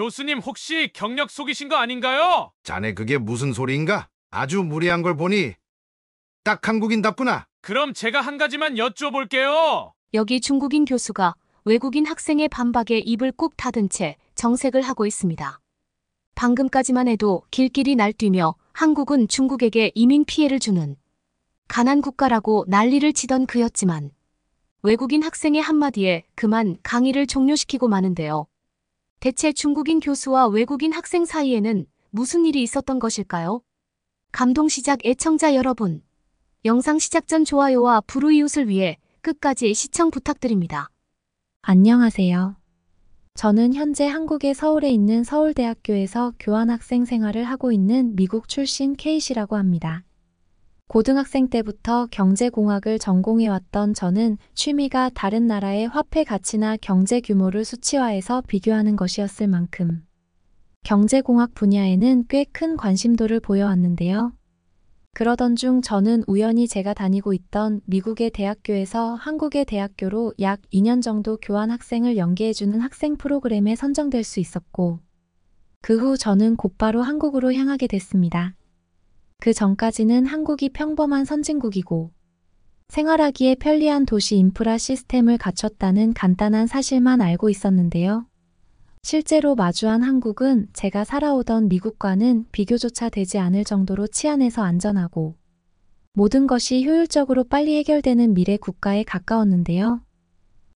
교수님 혹시 경력 속이신 거 아닌가요? 자네 그게 무슨 소리인가? 아주 무례한 걸 보니 딱 한국인답구나. 그럼 제가 한 가지만 여쭤볼게요. 여기 중국인 교수가 외국인 학생의 반박에 입을 꾹 닫은 채 정색을 하고 있습니다. 방금까지만 해도 길길이 날뛰며 한국은 중국에게 이민 피해를 주는 가난 국가라고 난리를 치던 그였지만 외국인 학생의 한마디에 그만 강의를 종료시키고 마는데요. 대체 중국인 교수와 외국인 학생 사이에는 무슨 일이 있었던 것일까요? 감동시작 애청자 여러분, 영상 시작 전 좋아요와 불우이웃을 위해 끝까지 시청 부탁드립니다. 안녕하세요. 저는 현재 한국의 서울에 있는 서울대학교에서 교환학생 생활을 하고 있는 미국 출신 케이시라고 합니다. 고등학생 때부터 경제공학을 전공해왔던 저는 취미가 다른 나라의 화폐 가치나 경제 규모를 수치화해서 비교하는 것이었을 만큼 경제공학 분야에는 꽤 큰 관심도를 보여왔는데요. 그러던 중 저는 우연히 제가 다니고 있던 미국의 대학교에서 한국의 대학교로 약 2년 정도 교환학생을 연계해주는 학생 프로그램에 선정될 수 있었고, 그 후 저는 곧바로 한국으로 향하게 됐습니다. 그 전까지는 한국이 평범한 선진국이고 생활하기에 편리한 도시 인프라 시스템을 갖췄다는 간단한 사실만 알고 있었는데요. 실제로 마주한 한국은 제가 살아오던 미국과는 비교조차 되지 않을 정도로 치안해서 안전하고 모든 것이 효율적으로 빨리 해결되는 미래 국가에 가까웠는데요.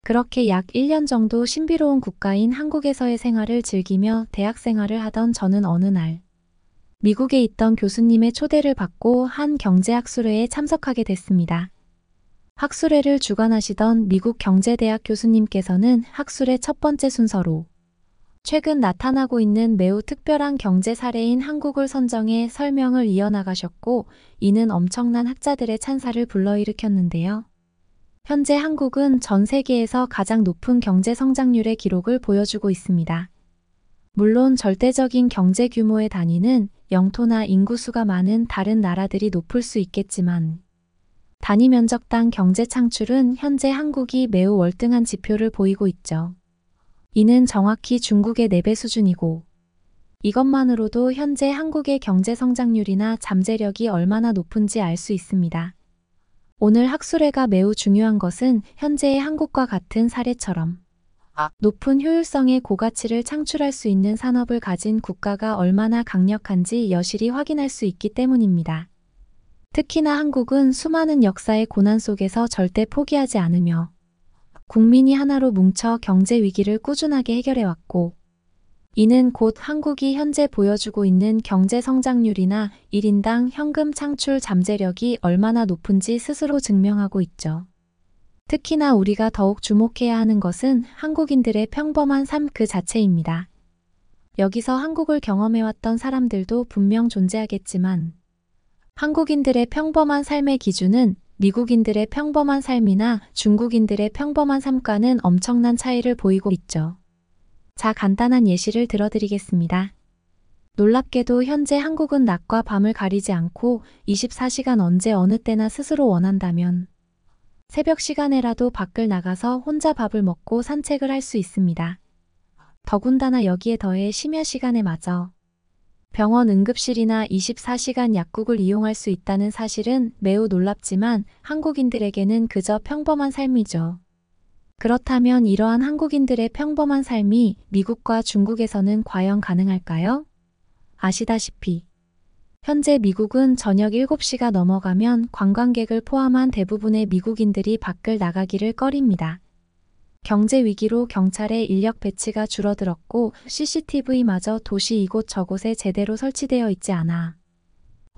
그렇게 약 1년 정도 신비로운 국가인 한국에서의 생활을 즐기며 대학 생활을 하던 저는 어느 날 미국에 있던 교수님의 초대를 받고 한 경제학술회에 참석하게 됐습니다. 학술회를 주관하시던 미국 경제대학 교수님께서는 학술회 첫 번째 순서로 최근 나타나고 있는 매우 특별한 경제 사례인 한국을 선정해 설명을 이어나가셨고, 이는 엄청난 학자들의 찬사를 불러일으켰는데요. 현재 한국은 전 세계에서 가장 높은 경제 성장률의 기록을 보여주고 있습니다. 물론 절대적인 경제 규모의 단위는 영토나 인구수가 많은 다른 나라들이 높을 수 있겠지만 단위 면적당 경제 창출은 현재 한국이 매우 월등한 지표를 보이고 있죠. 이는 정확히 중국의 4배 수준이고 이것만으로도 현재 한국의 경제 성장률이나 잠재력이 얼마나 높은지 알 수 있습니다. 오늘 학술회가 매우 중요한 것은 현재의 한국과 같은 사례처럼 높은 효율성의 고가치를 창출할 수 있는 산업을 가진 국가가 얼마나 강력한지 여실히 확인할 수 있기 때문입니다. 특히나 한국은 수많은 역사의 고난 속에서 절대 포기하지 않으며 국민이 하나로 뭉쳐 경제 위기를 꾸준하게 해결해왔고, 이는 곧 한국이 현재 보여주고 있는 경제 성장률이나 1인당 현금 창출 잠재력이 얼마나 높은지 스스로 증명하고 있죠. 특히나 우리가 더욱 주목해야 하는 것은 한국인들의 평범한 삶 그 자체입니다. 여기서 한국을 경험해왔던 사람들도 분명 존재하겠지만 한국인들의 평범한 삶의 기준은 미국인들의 평범한 삶이나 중국인들의 평범한 삶과는 엄청난 차이를 보이고 있죠. 자, 간단한 예시를 들어드리겠습니다. 놀랍게도 현재 한국은 낮과 밤을 가리지 않고 24시간 언제 어느 때나 스스로 원한다면 새벽 시간에라도 밖을 나가서 혼자 밥을 먹고 산책을 할 수 있습니다. 더군다나 여기에 더해 심야 시간에 마저 병원 응급실이나 24시간 약국을 이용할 수 있다는 사실은 매우 놀랍지만 한국인들에게는 그저 평범한 삶이죠. 그렇다면 이러한 한국인들의 평범한 삶이 미국과 중국에서는 과연 가능할까요? 아시다시피 현재 미국은 저녁 7시가 넘어가면 관광객을 포함한 대부분의 미국인들이 밖을 나가기를 꺼립니다. 경제 위기로 경찰의 인력 배치가 줄어들었고 CCTV마저 도시 이곳저곳에 제대로 설치되어 있지 않아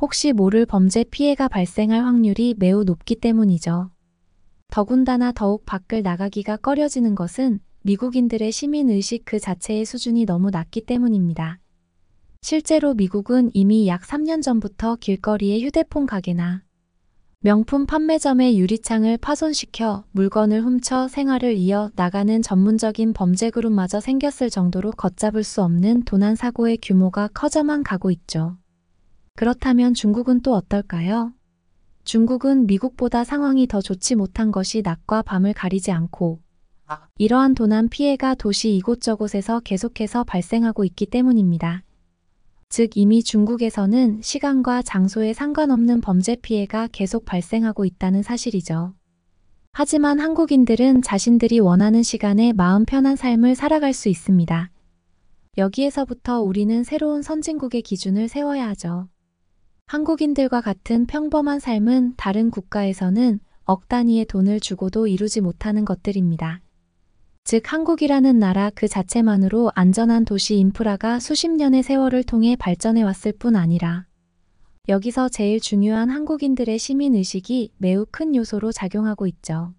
혹시 모를 범죄 피해가 발생할 확률이 매우 높기 때문이죠. 더군다나 더욱 밖을 나가기가 꺼려지는 것은 미국인들의 시민의식 그 자체의 수준이 너무 낮기 때문입니다. 실제로 미국은 이미 약 3년 전부터 길거리의 휴대폰 가게나 명품 판매점의 유리창을 파손시켜 물건을 훔쳐 생활을 이어 나가는 전문적인 범죄 그룹마저 생겼을 정도로 걷잡을 수 없는 도난 사고의 규모가 커져만 가고 있죠. 그렇다면 중국은 또 어떨까요? 중국은 미국보다 상황이 더 좋지 못한 것이 낮과 밤을 가리지 않고 이러한 도난 피해가 도시 이곳저곳에서 계속해서 발생하고 있기 때문입니다. 즉 이미 중국에서는 시간과 장소에 상관없는 범죄 피해가 계속 발생하고 있다는 사실이죠. 하지만 한국인들은 자신들이 원하는 시간에 마음 편한 삶을 살아갈 수 있습니다. 여기에서부터 우리는 새로운 선진국의 기준을 세워야 하죠. 한국인들과 같은 평범한 삶은 다른 국가에서는 억 단위의 돈을 주고도 이루지 못하는 것들입니다. 즉 한국이라는 나라 그 자체만으로 안전한 도시 인프라가 수십 년의 세월을 통해 발전해 왔을 뿐 아니라 여기서 제일 중요한 한국인들의 시민의식이 매우 큰 요소로 작용하고 있죠.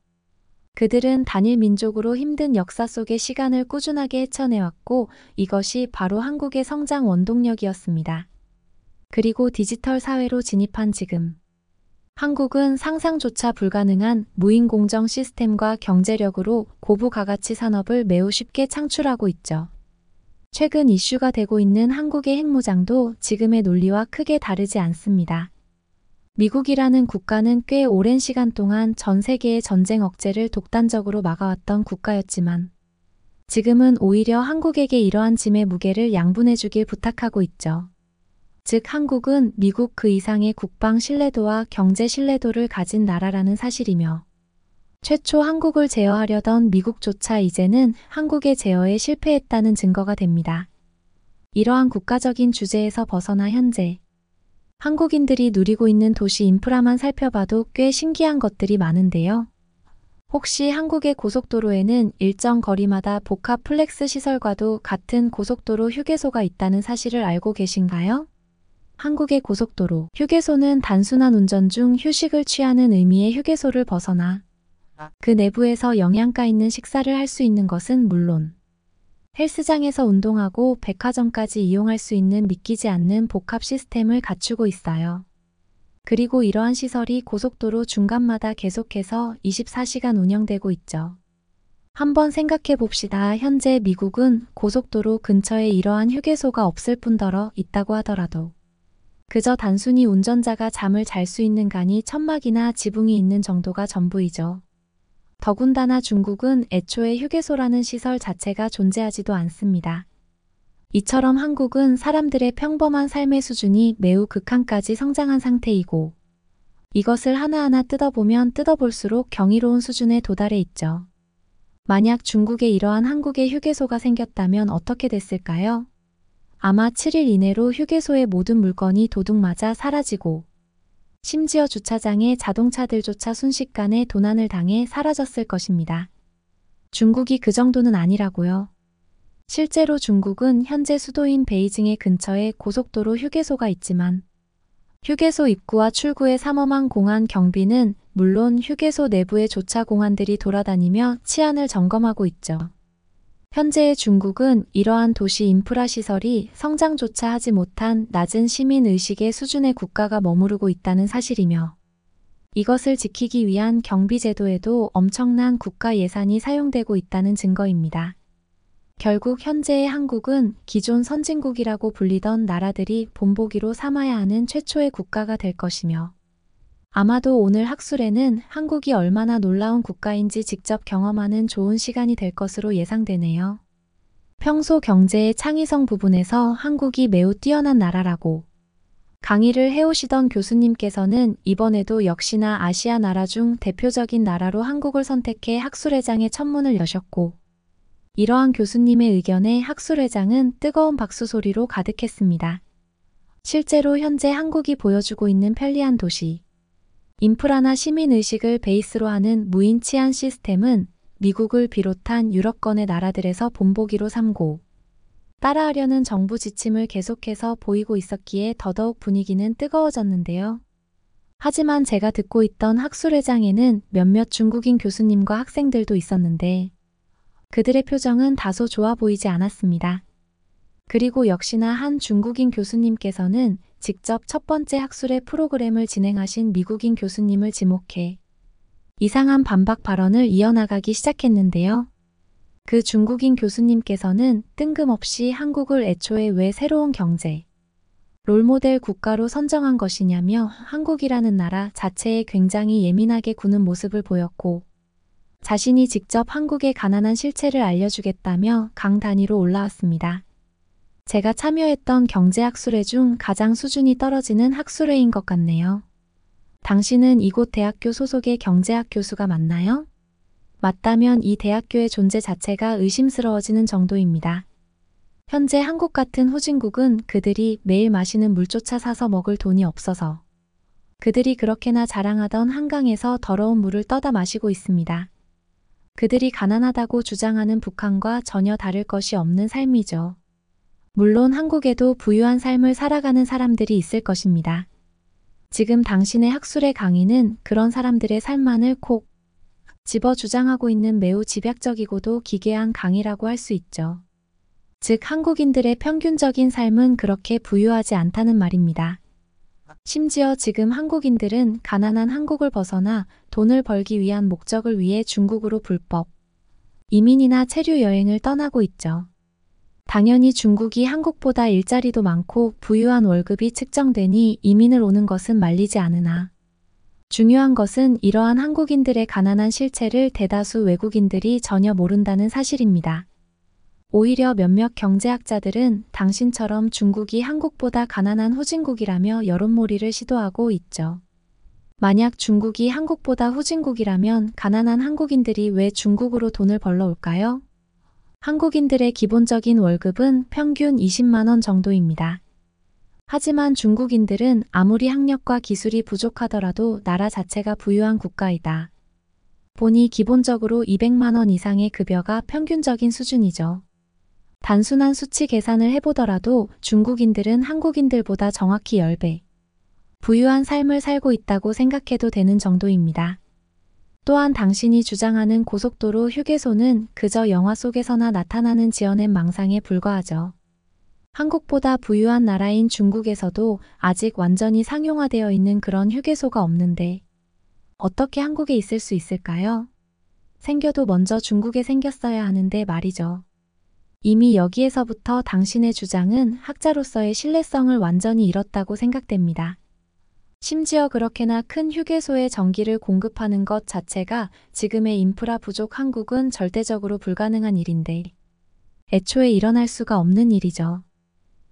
그들은 단일 민족으로 힘든 역사 속의 시간을 꾸준하게 헤쳐내왔고 이것이 바로 한국의 성장 원동력이었습니다. 그리고 디지털 사회로 진입한 지금 한국은 상상조차 불가능한 무인공정 시스템과 경제력으로 고부가가치 산업을 매우 쉽게 창출하고 있죠. 최근 이슈가 되고 있는 한국의 핵무장도 지금의 논리와 크게 다르지 않습니다. 미국이라는 국가는 꽤 오랜 시간 동안 전 세계의 전쟁 억제를 독단적으로 막아왔던 국가였지만 지금은 오히려 한국에게 이러한 짐의 무게를 양분해주길 부탁하고 있죠. 즉 한국은 미국 그 이상의 국방 신뢰도와 경제 신뢰도를 가진 나라라는 사실이며 최초 한국을 제어하려던 미국조차 이제는 한국의 제어에 실패했다는 증거가 됩니다. 이러한 국가적인 주제에서 벗어나 현재 한국인들이 누리고 있는 도시 인프라만 살펴봐도 꽤 신기한 것들이 많은데요. 혹시 한국의 고속도로에는 일정 거리마다 복합 플렉스 시설과도 같은 고속도로 휴게소가 있다는 사실을 알고 계신가요? 한국의 고속도로 휴게소는 단순한 운전 중 휴식을 취하는 의미의 휴게소를 벗어나 그 내부에서 영양가 있는 식사를 할 수 있는 것은 물론 헬스장에서 운동하고 백화점까지 이용할 수 있는 믿기지 않는 복합 시스템을 갖추고 있어요. 그리고 이러한 시설이 고속도로 중간마다 계속해서 24시간 운영되고 있죠. 한번 생각해 봅시다. 현재 미국은 고속도로 근처에 이러한 휴게소가 없을 뿐더러 있다고 하더라도 그저 단순히 운전자가 잠을 잘 수 있는 간이 천막이나 지붕이 있는 정도가 전부이죠. 더군다나 중국은 애초에 휴게소라는 시설 자체가 존재하지도 않습니다. 이처럼 한국은 사람들의 평범한 삶의 수준이 매우 극한까지 성장한 상태이고 이것을 하나하나 뜯어보면 뜯어볼수록 경이로운 수준에 도달해 있죠. 만약 중국에 이러한 한국의 휴게소가 생겼다면 어떻게 됐을까요? 아마 7일 이내로 휴게소의 모든 물건이 도둑맞아 사라지고 심지어 주차장에 자동차들조차 순식간에 도난을 당해 사라졌을 것입니다. 중국이 그 정도는 아니라고요. 실제로 중국은 현재 수도인 베이징의 근처에 고속도로 휴게소가 있지만 휴게소 입구와 출구의 삼엄한 공안 경비는 물론 휴게소 내부의 조차 공안들이 돌아다니며 치안을 점검하고 있죠. 현재의 중국은 이러한 도시 인프라 시설이 성장조차 하지 못한 낮은 시민의식의 수준의 국가가 머무르고 있다는 사실이며 이것을 지키기 위한 경비 제도에도 엄청난 국가 예산이 사용되고 있다는 증거입니다. 결국 현재의 한국은 기존 선진국이라고 불리던 나라들이 본보기로 삼아야 하는 최초의 국가가 될 것이며 아마도 오늘 학술에는 한국이 얼마나 놀라운 국가인지 직접 경험하는 좋은 시간이 될 것으로 예상되네요. 평소 경제의 창의성 부분에서 한국이 매우 뛰어난 나라라고 강의를 해오시던 교수님께서는 이번에도 역시나 아시아 나라 중 대표적인 나라로 한국을 선택해 학술회장의 첫문을 여셨고 이러한 교수님의 의견에 학술회장은 뜨거운 박수 소리로 가득했습니다. 실제로 현재 한국이 보여주고 있는 편리한 도시 인프라나 시민의식을 베이스로 하는 무인 치안 시스템은 미국을 비롯한 유럽권의 나라들에서 본보기로 삼고 따라하려는 정부 지침을 계속해서 보이고 있었기에 더더욱 분위기는 뜨거워졌는데요. 하지만 제가 듣고 있던 학술회장에는 몇몇 중국인 교수님과 학생들도 있었는데 그들의 표정은 다소 좋아 보이지 않았습니다. 그리고 역시나 한 중국인 교수님께서는 직접 첫 번째 학술의 프로그램을 진행하신 미국인 교수님을 지목해 이상한 반박 발언을 이어나가기 시작했는데요. 그 중국인 교수님께서는 뜬금없이 한국을 애초에 왜 새로운 경제, 롤모델 국가로 선정한 것이냐며 한국이라는 나라 자체에 굉장히 예민하게 구는 모습을 보였고 자신이 직접 한국의 가난한 실체를 알려주겠다며 강 단위로 올라왔습니다. 제가 참여했던 경제학술회 중 가장 수준이 떨어지는 학술회인 것 같네요. 당신은 이곳 대학교 소속의 경제학 교수가 맞나요? 맞다면 이 대학교의 존재 자체가 의심스러워지는 정도입니다. 현재 한국 같은 후진국은 그들이 매일 마시는 물조차 사서 먹을 돈이 없어서 그들이 그렇게나 자랑하던 한강에서 더러운 물을 떠다 마시고 있습니다. 그들이 가난하다고 주장하는 북한과 전혀 다를 것이 없는 삶이죠. 물론 한국에도 부유한 삶을 살아가는 사람들이 있을 것입니다. 지금 당신의 학술의 강의는 그런 사람들의 삶만을 콕 집어 주장하고 있는 매우 집약적이고도 기괴한 강의라고 할 수 있죠. 즉 한국인들의 평균적인 삶은 그렇게 부유하지 않다는 말입니다. 심지어 지금 한국인들은 가난한 한국을 벗어나 돈을 벌기 위한 목적을 위해 중국으로 불법 이민이나 체류 여행을 떠나고 있죠. 당연히 중국이 한국보다 일자리도 많고 부유한 월급이 측정되니 이민을 오는 것은 말리지 않으나 중요한 것은 이러한 한국인들의 가난한 실체를 대다수 외국인들이 전혀 모른다는 사실입니다. 오히려 몇몇 경제학자들은 당신처럼 중국이 한국보다 가난한 후진국이라며 여론몰이를 시도하고 있죠. 만약 중국이 한국보다 후진국이라면 가난한 한국인들이 왜 중국으로 돈을 벌러 올까요? 한국인들의 기본적인 월급은 평균 20만 원 정도입니다. 하지만 중국인들은 아무리 학력과 기술이 부족하더라도 나라 자체가 부유한 국가이다 보니 기본적으로 200만 원 이상의 급여가 평균적인 수준이죠. 단순한 수치 계산을 해보더라도 중국인들은 한국인들보다 정확히 10배 부유한 삶을 살고 있다고 생각해도 되는 정도입니다. 또한 당신이 주장하는 고속도로 휴게소는 그저 영화 속에서나 나타나는 지어낸 망상에 불과하죠. 한국보다 부유한 나라인 중국에서도 아직 완전히 상용화되어 있는 그런 휴게소가 없는데 어떻게 한국에 있을 수 있을까요? 생겨도 먼저 중국에 생겼어야 하는데 말이죠. 이미 여기에서부터 당신의 주장은 학자로서의 신뢰성을 완전히 잃었다고 생각됩니다. 심지어 그렇게나 큰 휴게소에 전기를 공급하는 것 자체가 지금의 인프라 부족 한국은 절대적으로 불가능한 일인데 애초에 일어날 수가 없는 일이죠.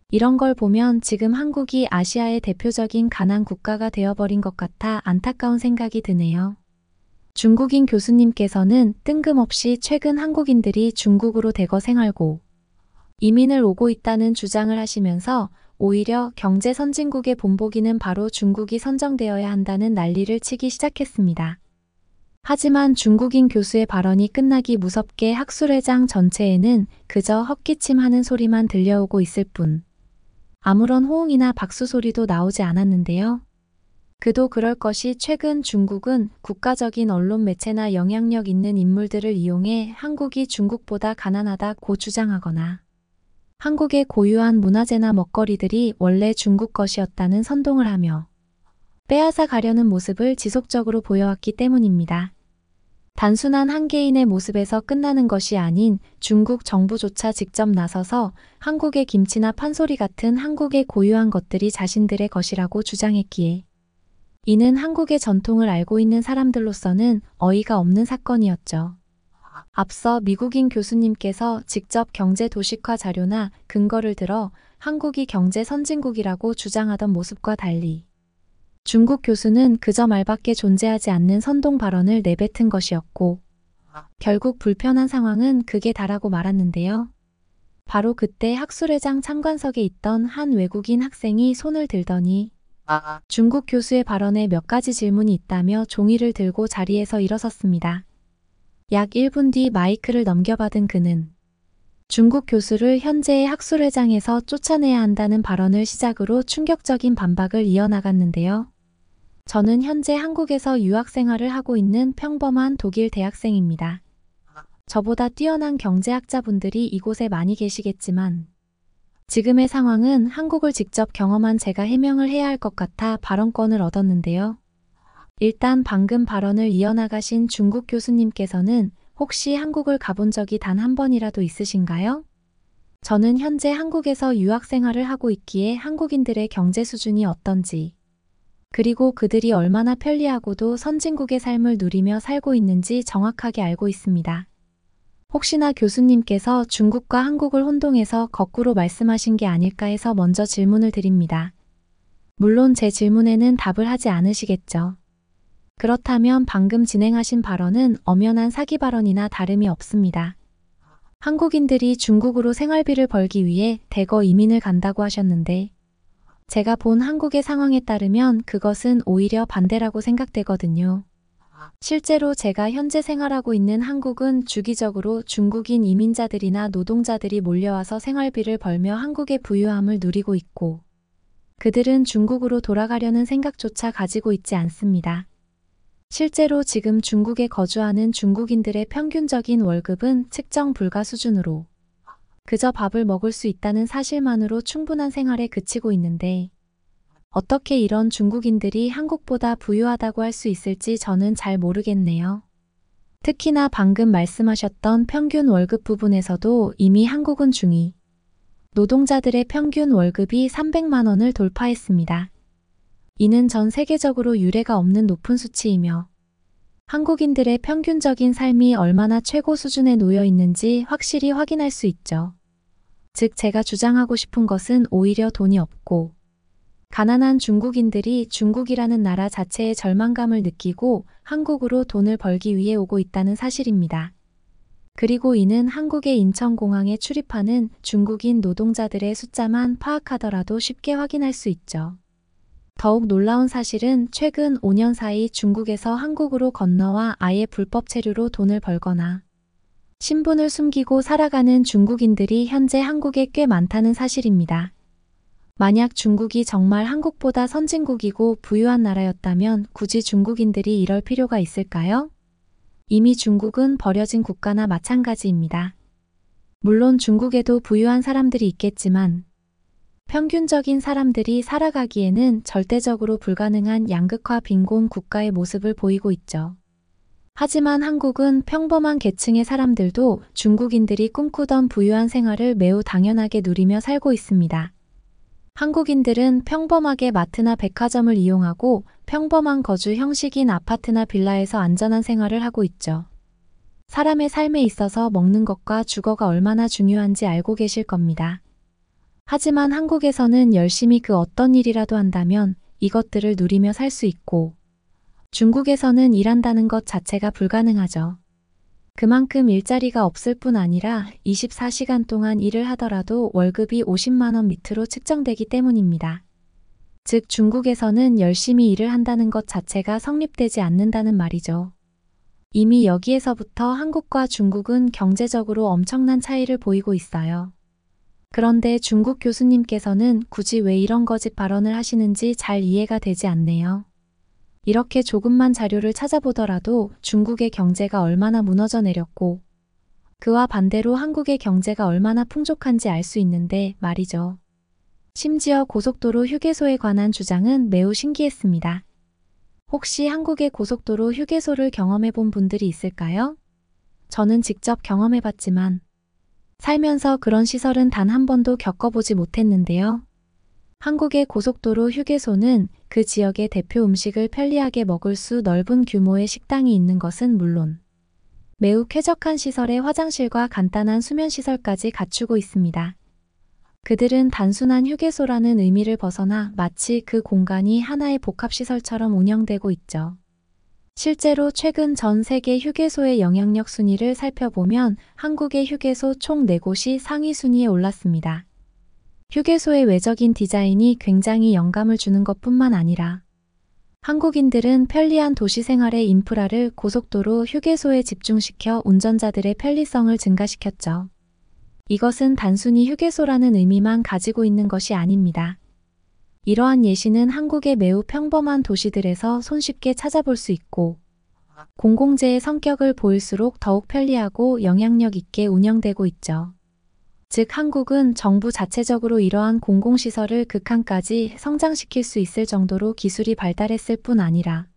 이런 걸 보면 지금 한국이 아시아의 대표적인 가난 국가가 되어버린 것 같아 안타까운 생각이 드네요. 중국인 교수님께서는 뜬금없이 최근 한국인들이 중국으로 대거 생활고 이민을 오고 있다는 주장을 하시면서 오히려 경제 선진국의 본보기는 바로 중국이 선정되어야 한다는 난리를 치기 시작했습니다. 하지만 중국인 교수의 발언이 끝나기 무섭게 학술회장 전체에는 그저 헛기침하는 소리만 들려오고 있을 뿐 아무런 호응이나 박수 소리도 나오지 않았는데요. 그도 그럴 것이 최근 중국은 국가적인 언론 매체나 영향력 있는 인물들을 이용해 한국이 중국보다 가난하다고 주장하거나 한국의 고유한 문화재나 먹거리들이 원래 중국 것이었다는 선동을 하며 빼앗아 가려는 모습을 지속적으로 보여왔기 때문입니다. 단순한 한 개인의 모습에서 끝나는 것이 아닌 중국 정부조차 직접 나서서 한국의 김치나 판소리 같은 한국의 고유한 것들이 자신들의 것이라고 주장했기에 이는 한국의 전통을 알고 있는 사람들로서는 어이가 없는 사건이었죠. 앞서 미국인 교수님께서 직접 경제 도식화 자료나 근거를 들어 한국이 경제 선진국이라고 주장하던 모습과 달리 중국 교수는 그저 말밖에 존재하지 않는 선동 발언을 내뱉은 것이었고 결국 불편한 상황은 극에 달하고 말았는데요. 바로 그때 학술회장 참관석에 있던 한 외국인 학생이 손을 들더니 중국 교수의 발언에 몇 가지 질문이 있다며 종이를 들고 자리에서 일어섰습니다. 약 1분 뒤 마이크를 넘겨받은 그는 중국 교수를 현재의 학술회장에서 쫓아내야 한다는 발언을 시작으로 충격적인 반박을 이어나갔는데요. 저는 현재 한국에서 유학생활을 하고 있는 평범한 독일 대학생입니다. 저보다 뛰어난 경제학자분들이 이곳에 많이 계시겠지만 지금의 상황은 한국을 직접 경험한 제가 해명을 해야 할 것 같아 발언권을 얻었는데요. 일단 방금 발언을 이어나가신 중국 교수님께서는 혹시 한국을 가본 적이 단 한 번이라도 있으신가요? 저는 현재 한국에서 유학 생활을 하고 있기에 한국인들의 경제 수준이 어떤지 그리고 그들이 얼마나 편리하고도 선진국의 삶을 누리며 살고 있는지 정확하게 알고 있습니다. 혹시나 교수님께서 중국과 한국을 혼동해서 거꾸로 말씀하신 게 아닐까 해서 먼저 질문을 드립니다. 물론 제 질문에는 답을 하지 않으시겠죠. 그렇다면 방금 진행하신 발언은 엄연한 사기 발언이나 다름이 없습니다. 한국인들이 중국으로 생활비를 벌기 위해 대거 이민을 간다고 하셨는데 제가 본 한국의 상황에 따르면 그것은 오히려 반대라고 생각되거든요. 실제로 제가 현재 생활하고 있는 한국은 주기적으로 중국인 이민자들이나 노동자들이 몰려와서 생활비를 벌며 한국의 부유함을 누리고 있고 그들은 중국으로 돌아가려는 생각조차 가지고 있지 않습니다. 실제로 지금 중국에 거주하는 중국인들의 평균적인 월급은 측정 불가 수준으로 그저 밥을 먹을 수 있다는 사실만으로 충분한 생활에 그치고 있는데 어떻게 이런 중국인들이 한국보다 부유하다고 할 수 있을지 저는 잘 모르겠네요. 특히나 방금 말씀하셨던 평균 월급 부분에서도 이미 한국은 중위 노동자들의 평균 월급이 300만 원을 돌파했습니다. 이는 전 세계적으로 유례가 없는 높은 수치이며 한국인들의 평균적인 삶이 얼마나 최고 수준에 놓여 있는지 확실히 확인할 수 있죠. 즉 제가 주장하고 싶은 것은 오히려 돈이 없고 가난한 중국인들이 중국이라는 나라 자체에 절망감을 느끼고 한국으로 돈을 벌기 위해 오고 있다는 사실입니다. 그리고 이는 한국의 인천공항에 출입하는 중국인 노동자들의 숫자만 파악하더라도 쉽게 확인할 수 있죠. 더욱 놀라운 사실은 최근 5년 사이 중국에서 한국으로 건너와 아예 불법 체류로 돈을 벌거나 신분을 숨기고 살아가는 중국인들이 현재 한국에 꽤 많다는 사실입니다. 만약 중국이 정말 한국보다 선진국이고 부유한 나라였다면 굳이 중국인들이 이럴 필요가 있을까요? 이미 중국은 버려진 국가나 마찬가지입니다. 물론 중국에도 부유한 사람들이 있겠지만 평균적인 사람들이 살아가기에는 절대적으로 불가능한 양극화 빈곤 국가의 모습을 보이고 있죠. 하지만 한국은 평범한 계층의 사람들도 중국인들이 꿈꾸던 부유한 생활을 매우 당연하게 누리며 살고 있습니다. 한국인들은 평범하게 마트나 백화점을 이용하고 평범한 거주 형식인 아파트나 빌라에서 안전한 생활을 하고 있죠. 사람의 삶에 있어서 먹는 것과 주거가 얼마나 중요한지 알고 계실 겁니다. 하지만 한국에서는 열심히 그 어떤 일이라도 한다면 이것들을 누리며 살 수 있고 중국에서는 일한다는 것 자체가 불가능하죠. 그만큼 일자리가 없을 뿐 아니라 24시간 동안 일을 하더라도 월급이 50만 원 밑으로 측정되기 때문입니다. 즉 중국에서는 열심히 일을 한다는 것 자체가 성립되지 않는다는 말이죠. 이미 여기에서부터 한국과 중국은 경제적으로 엄청난 차이를 보이고 있어요. 그런데 중국 교수님께서는 굳이 왜 이런 거짓 발언을 하시는지 잘 이해가 되지 않네요. 이렇게 조금만 자료를 찾아보더라도 중국의 경제가 얼마나 무너져 내렸고 그와 반대로 한국의 경제가 얼마나 풍족한지 알 수 있는데 말이죠. 심지어 고속도로 휴게소에 관한 주장은 매우 신기했습니다. 혹시 한국의 고속도로 휴게소를 경험해 본 분들이 있을까요? 저는 직접 경험해 봤지만 살면서 그런 시설은 단 한 번도 겪어보지 못했는데요. 한국의 고속도로 휴게소는 그 지역의 대표 음식을 편리하게 먹을 수 넓은 규모의 식당이 있는 것은 물론 매우 쾌적한 시설의 화장실과 간단한 수면시설까지 갖추고 있습니다. 그들은 단순한 휴게소라는 의미를 벗어나 마치 그 공간이 하나의 복합시설처럼 운영되고 있죠. 실제로 최근 전 세계 휴게소의 영향력 순위를 살펴보면 한국의 휴게소 총 4곳이 상위 순위에 올랐습니다. 휴게소의 외적인 디자인이 굉장히 영감을 주는 것뿐만 아니라 한국인들은 편리한 도시 생활의 인프라를 고속도로 휴게소에 집중시켜 운전자들의 편리성을 증가시켰죠. 이것은 단순히 휴게소라는 의미만 가지고 있는 것이 아닙니다. 이러한 예시는 한국의 매우 평범한 도시들에서 손쉽게 찾아볼 수 있고 공공재의 성격을 보일수록 더욱 편리하고 영향력 있게 운영되고 있죠. 즉 한국은 정부 자체적으로 이러한 공공시설을 극한까지 성장시킬 수 있을 정도로 기술이 발달했을 뿐 아니라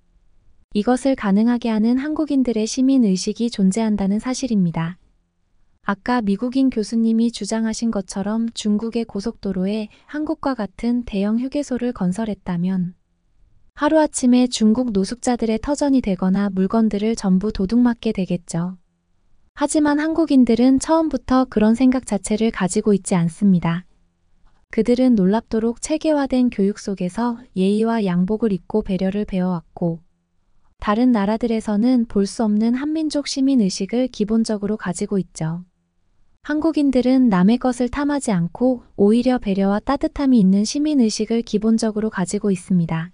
이것을 가능하게 하는 한국인들의 시민의식이 존재한다는 사실입니다. 아까 미국인 교수님이 주장하신 것처럼 중국의 고속도로에 한국과 같은 대형 휴게소를 건설했다면 하루아침에 중국 노숙자들의 터전이 되거나 물건들을 전부 도둑맞게 되겠죠. 하지만 한국인들은 처음부터 그런 생각 자체를 가지고 있지 않습니다. 그들은 놀랍도록 체계화된 교육 속에서 예의와 양복을 입고 배려를 배워왔고, 다른 나라들에서는 볼 수 없는 한민족 시민의식을 기본적으로 가지고 있죠. 한국인들은 남의 것을 탐하지 않고 오히려 배려와 따뜻함이 있는 시민의식을 기본적으로 가지고 있습니다.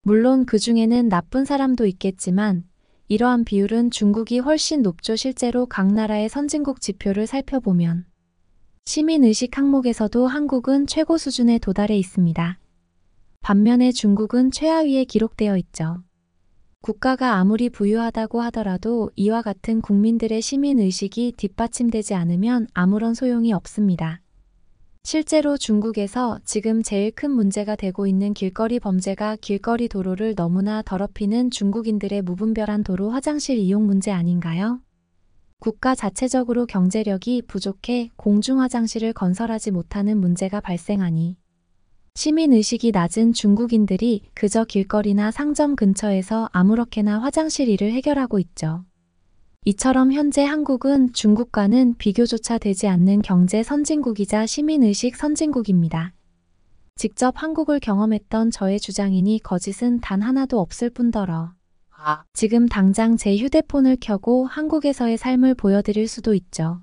물론 그 중에는 나쁜 사람도 있겠지만 이러한 비율은 중국이 훨씬 높죠. 실제로 각 나라의 선진국 지표를 살펴보면 시민의식 항목에서도 한국은 최고 수준에 도달해 있습니다. 반면에 중국은 최하위에 기록되어 있죠. 국가가 아무리 부유하다고 하더라도 이와 같은 국민들의 시민의식이 뒷받침되지 않으면 아무런 소용이 없습니다. 실제로 중국에서 지금 제일 큰 문제가 되고 있는 길거리 범죄가 길거리 도로를 너무나 더럽히는 중국인들의 무분별한 도로 화장실 이용 문제 아닌가요? 국가 자체적으로 경제력이 부족해 공중화장실을 건설하지 못하는 문제가 발생하니 시민의식이 낮은 중국인들이 그저 길거리나 상점 근처에서 아무렇게나 화장실 일을 해결하고 있죠. 이처럼 현재 한국은 중국과는 비교조차 되지 않는 경제 선진국이자 시민의식 선진국입니다. 직접 한국을 경험했던 저의 주장이니 거짓은 단 하나도 없을 뿐더러 지금 당장 제 휴대폰을 켜고 한국에서의 삶을 보여드릴 수도 있죠.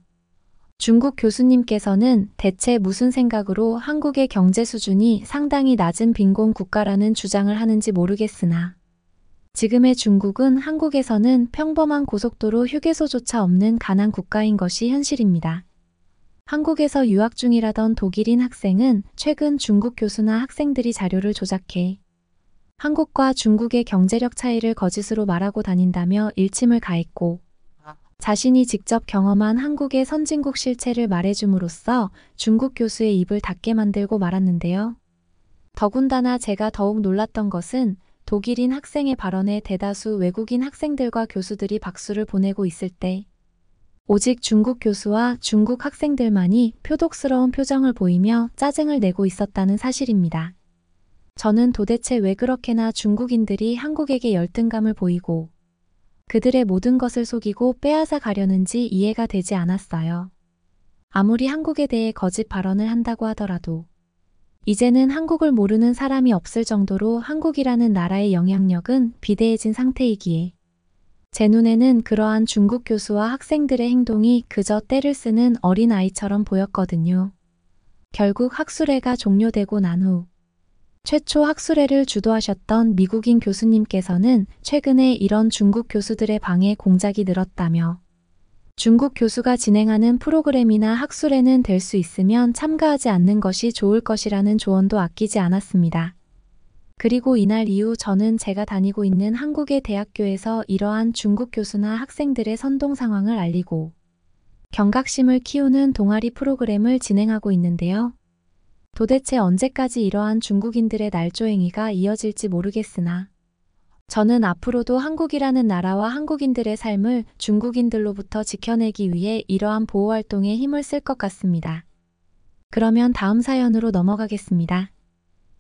중국 교수님께서는 대체 무슨 생각으로 한국의 경제 수준이 상당히 낮은 빈곤 국가라는 주장을 하는지 모르겠으나 지금의 중국은 한국에서는 평범한 고속도로 휴게소조차 없는 가난 국가인 것이 현실입니다. 한국에서 유학 중이라던 독일인 학생은 최근 중국 교수나 학생들이 자료를 조작해 한국과 중국의 경제력 차이를 거짓으로 말하고 다닌다며 일침을 가했고 자신이 직접 경험한 한국의 선진국 실체를 말해줌으로써 중국 교수의 입을 닫게 만들고 말았는데요. 더군다나 제가 더욱 놀랐던 것은 독일인 학생의 발언에 대다수 외국인 학생들과 교수들이 박수를 보내고 있을 때 오직 중국 교수와 중국 학생들만이 표독스러운 표정을 보이며 짜증을 내고 있었다는 사실입니다. 저는 도대체 왜 그렇게나 중국인들이 한국에게 열등감을 보이고 그들의 모든 것을 속이고 빼앗아 가려는지 이해가 되지 않았어요. 아무리 한국에 대해 거짓 발언을 한다고 하더라도 이제는 한국을 모르는 사람이 없을 정도로 한국이라는 나라의 영향력은 비대해진 상태이기에 제 눈에는 그러한 중국 교수와 학생들의 행동이 그저 떼를 쓰는 어린아이처럼 보였거든요. 결국 학술회가 종료되고 난 후 최초 학술회를 주도하셨던 미국인 교수님께서는 최근에 이런 중국 교수들의 방해 공작이 늘었다며 중국 교수가 진행하는 프로그램이나 학술회는 될 수 있으면 참가하지 않는 것이 좋을 것이라는 조언도 아끼지 않았습니다. 그리고 이날 이후 저는 제가 다니고 있는 한국의 대학교에서 이러한 중국 교수나 학생들의 선동 상황을 알리고 경각심을 키우는 동아리 프로그램을 진행하고 있는데요. 도대체 언제까지 이러한 중국인들의 날조행위가 이어질지 모르겠으나 저는 앞으로도 한국이라는 나라와 한국인들의 삶을 중국인들로부터 지켜내기 위해 이러한 보호활동에 힘을 쓸 것 같습니다. 그러면 다음 사연으로 넘어가겠습니다.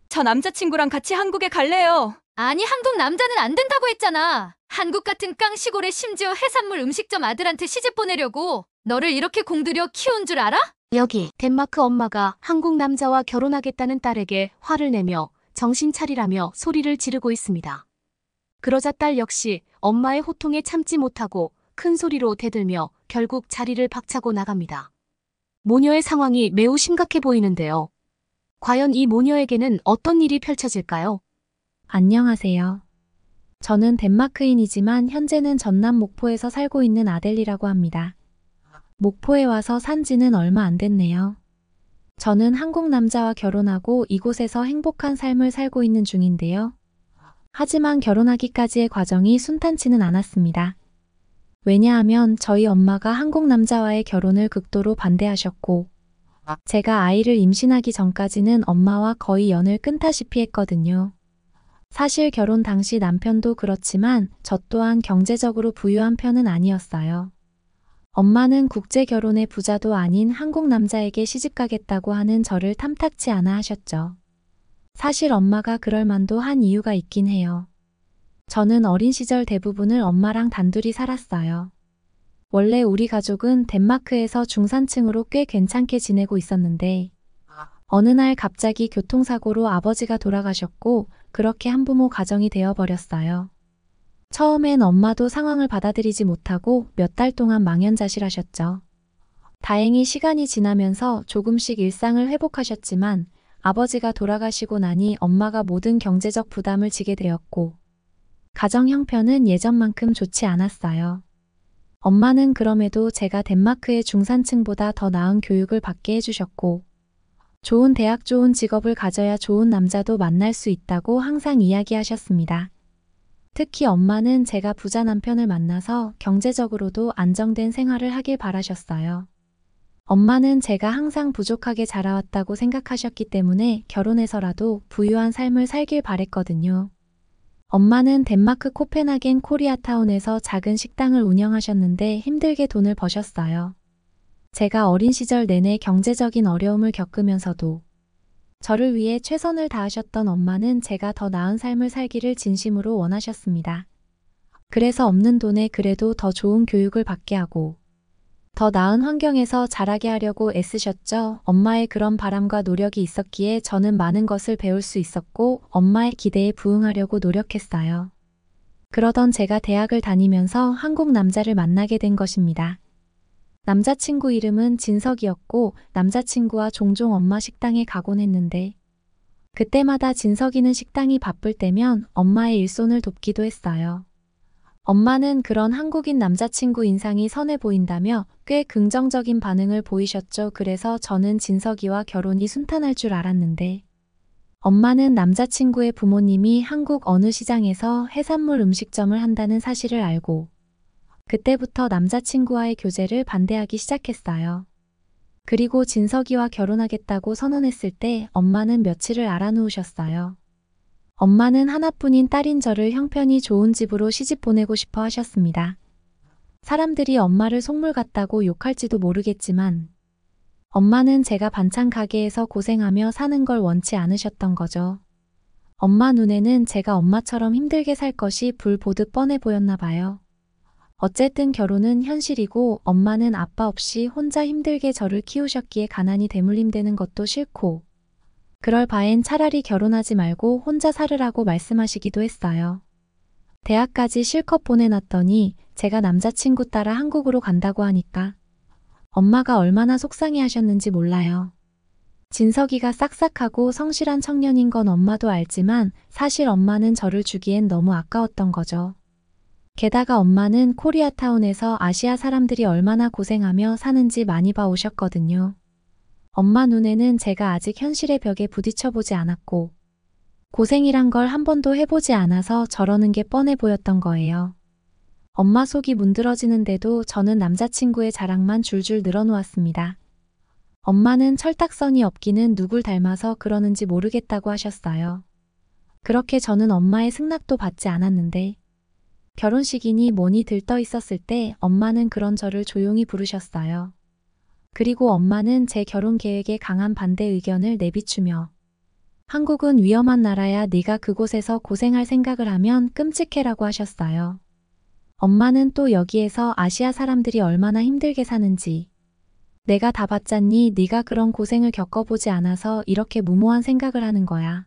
저 남자친구랑 같이 한국에 갈래요. 아니, 한국 남자는 안 된다고 했잖아. 한국 같은 깡시골에 심지어 해산물 음식점 아들한테 시집 보내려고 너를 이렇게 공들여 키운 줄 알아? 여기 덴마크 엄마가 한국 남자와 결혼하겠다는 딸에게 화를 내며 정신 차리라며 소리를 지르고 있습니다. 그러자 딸 역시 엄마의 호통에 참지 못하고 큰 소리로 대들며 결국 자리를 박차고 나갑니다. 모녀의 상황이 매우 심각해 보이는데요. 과연 이 모녀에게는 어떤 일이 펼쳐질까요? 안녕하세요. 저는 덴마크인이지만 현재는 전남 목포에서 살고 있는 아델리라고 합니다. 목포에 와서 산 지는 얼마 안 됐네요. 저는 한국 남자와 결혼하고 이곳에서 행복한 삶을 살고 있는 중인데요. 하지만 결혼하기까지의 과정이 순탄치는 않았습니다. 왜냐하면 저희 엄마가 한국 남자와의 결혼을 극도로 반대하셨고 제가 아이를 임신하기 전까지는 엄마와 거의 연을 끊다시피 했거든요. 사실 결혼 당시 남편도 그렇지만 저 또한 경제적으로 부유한 편은 아니었어요. 엄마는 국제 결혼의 부자도 아닌 한국 남자에게 시집가겠다고 하는 저를 탐탁치 않아 하셨죠. 사실 엄마가 그럴 만도 한 이유가 있긴 해요. 저는 어린 시절 대부분을 엄마랑 단둘이 살았어요. 원래 우리 가족은 덴마크에서 중산층으로 꽤 괜찮게 지내고 있었는데 어느 날 갑자기 교통사고로 아버지가 돌아가셨고 그렇게 한부모 가정이 되어버렸어요. 처음엔 엄마도 상황을 받아들이지 못하고 몇 달 동안 망연자실하셨죠. 다행히 시간이 지나면서 조금씩 일상을 회복하셨지만 아버지가 돌아가시고 나니 엄마가 모든 경제적 부담을 지게 되었고 가정 형편은 예전만큼 좋지 않았어요. 엄마는 그럼에도 제가 덴마크의 중산층보다 더 나은 교육을 받게 해주셨고 좋은 대학, 좋은 직업을 가져야 좋은 남자도 만날 수 있다고 항상 이야기하셨습니다. 특히 엄마는 제가 부자 남편을 만나서 경제적으로도 안정된 생활을 하길 바라셨어요. 엄마는 제가 항상 부족하게 자라왔다고 생각하셨기 때문에 결혼해서라도 부유한 삶을 살길 바랬거든요. 엄마는 덴마크 코펜하겐 코리아타운에서 작은 식당을 운영하셨는데 힘들게 돈을 버셨어요. 제가 어린 시절 내내 경제적인 어려움을 겪으면서도 저를 위해 최선을 다하셨던 엄마는 제가 더 나은 삶을 살기를 진심으로 원하셨습니다. 그래서 없는 돈에 그래도 더 좋은 교육을 받게 하고 더 나은 환경에서 자라게 하려고 애쓰셨죠. 엄마의 그런 바람과 노력이 있었기에 저는 많은 것을 배울 수 있었고 엄마의 기대에 부응하려고 노력했어요. 그러던 제가 대학을 다니면서 한국 남자를 만나게 된 것입니다. 남자친구 이름은 진석이었고 남자친구와 종종 엄마 식당에 가곤 했는데 그때마다 진석이는 식당이 바쁠 때면 엄마의 일손을 돕기도 했어요. 엄마는 그런 한국인 남자친구 인상이 선해 보인다며 꽤 긍정적인 반응을 보이셨죠. 그래서 저는 진석이와 결혼이 순탄할 줄 알았는데 엄마는 남자친구의 부모님이 한국 어느 시장에서 해산물 음식점을 한다는 사실을 알고 그때부터 남자친구와의 교제를 반대하기 시작했어요. 그리고 진석이와 결혼하겠다고 선언했을 때 엄마는 며칠을 알아놓으셨어요. 엄마는 하나뿐인 딸인 저를 형편이 좋은 집으로 시집 보내고 싶어 하셨습니다. 사람들이 엄마를 속물 같다고 욕할지도 모르겠지만 엄마는 제가 반찬 가게에서 고생하며 사는 걸 원치 않으셨던 거죠. 엄마 눈에는 제가 엄마처럼 힘들게 살 것이 불 보듯 뻔해 보였나 봐요. 어쨌든 결혼은 현실이고 엄마는 아빠 없이 혼자 힘들게 저를 키우셨기에 가난이 대물림되는 것도 싫고 그럴 바엔 차라리 결혼하지 말고 혼자 살으라고 말씀하시기도 했어요. 대학까지 실컷 보내놨더니 제가 남자친구 따라 한국으로 간다고 하니까 엄마가 얼마나 속상해 하셨는지 몰라요. 진석이가 싹싹하고 성실한 청년인 건 엄마도 알지만 사실 엄마는 저를 주기엔 너무 아까웠던 거죠. 게다가 엄마는 코리아타운에서 아시아 사람들이 얼마나 고생하며 사는지 많이 봐 오셨거든요. 엄마 눈에는 제가 아직 현실의 벽에 부딪혀보지 않았고 고생이란 걸 한 번도 해보지 않아서 저러는 게 뻔해 보였던 거예요. 엄마 속이 문드러지는데도 저는 남자친구의 자랑만 줄줄 늘어놓았습니다. 엄마는 철딱선이 없기는 누굴 닮아서 그러는지 모르겠다고 하셨어요. 그렇게 저는 엄마의 승낙도 받지 않았는데 결혼식이니 뭐니 들떠 있었을 때 엄마는 그런 저를 조용히 부르셨어요. 그리고 엄마는 제 결혼 계획에 강한 반대 의견을 내비추며 한국은 위험한 나라야 네가 그곳에서 고생할 생각을 하면 끔찍해라고 하셨어요. 엄마는 또 여기에서 아시아 사람들이 얼마나 힘들게 사는지 내가 다 봤잖니 네가 그런 고생을 겪어보지 않아서 이렇게 무모한 생각을 하는 거야.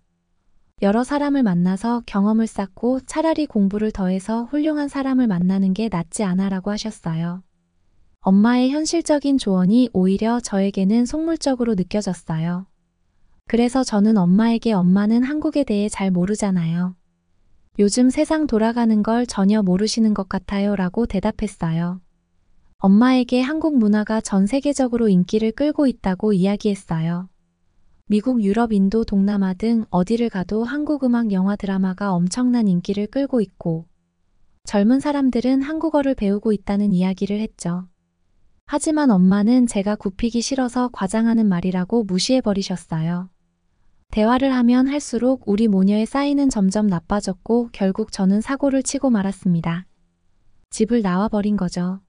여러 사람을 만나서 경험을 쌓고 차라리 공부를 더해서 훌륭한 사람을 만나는 게 낫지 않아라고 하셨어요. 엄마의 현실적인 조언이 오히려 저에게는 속물적으로 느껴졌어요. 그래서 저는 엄마에게 엄마는 한국에 대해 잘 모르잖아요. 요즘 세상 돌아가는 걸 전혀 모르시는 것 같아요 라고 대답했어요. 엄마에게 한국 문화가 전 세계적으로 인기를 끌고 있다고 이야기했어요. 미국, 유럽, 인도, 동남아 등 어디를 가도 한국 음악, 영화, 드라마가 엄청난 인기를 끌고 있고 젊은 사람들은 한국어를 배우고 있다는 이야기를 했죠. 하지만 엄마는 제가 굽히기 싫어서 과장하는 말이라고 무시해버리셨어요. 대화를 하면 할수록 우리 모녀의 사이는 점점 나빠졌고 결국 저는 사고를 치고 말았습니다. 집을 나와버린 거죠.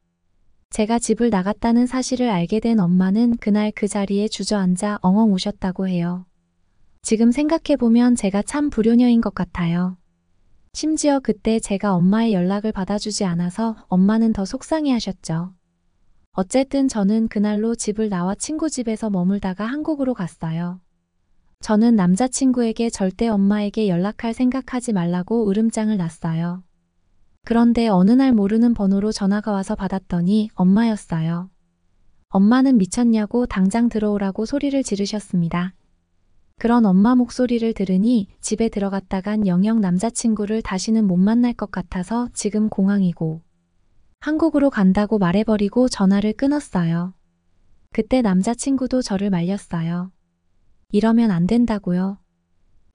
제가 집을 나갔다는 사실을 알게 된 엄마는 그날 그 자리에 주저앉아 엉엉 우셨다고 해요. 지금 생각해보면 제가 참 불효녀인 것 같아요. 심지어 그때 제가 엄마의 연락을 받아주지 않아서 엄마는 더 속상해 하셨죠. 어쨌든 저는 그날로 집을 나와 친구 집에서 머물다가 한국으로 갔어요. 저는 남자친구에게 절대 엄마에게 연락할 생각하지 말라고 으름장을 놨어요. 그런데 어느 날 모르는 번호로 전화가 와서 받았더니 엄마였어요. 엄마는 미쳤냐고 당장 들어오라고 소리를 지르셨습니다. 그런 엄마 목소리를 들으니 집에 들어갔다간 영영 남자친구를 다시는 못 만날 것 같아서 지금 공항이고 한국으로 간다고 말해버리고 전화를 끊었어요. 그때 남자친구도 저를 말렸어요. 이러면 안 된다고요.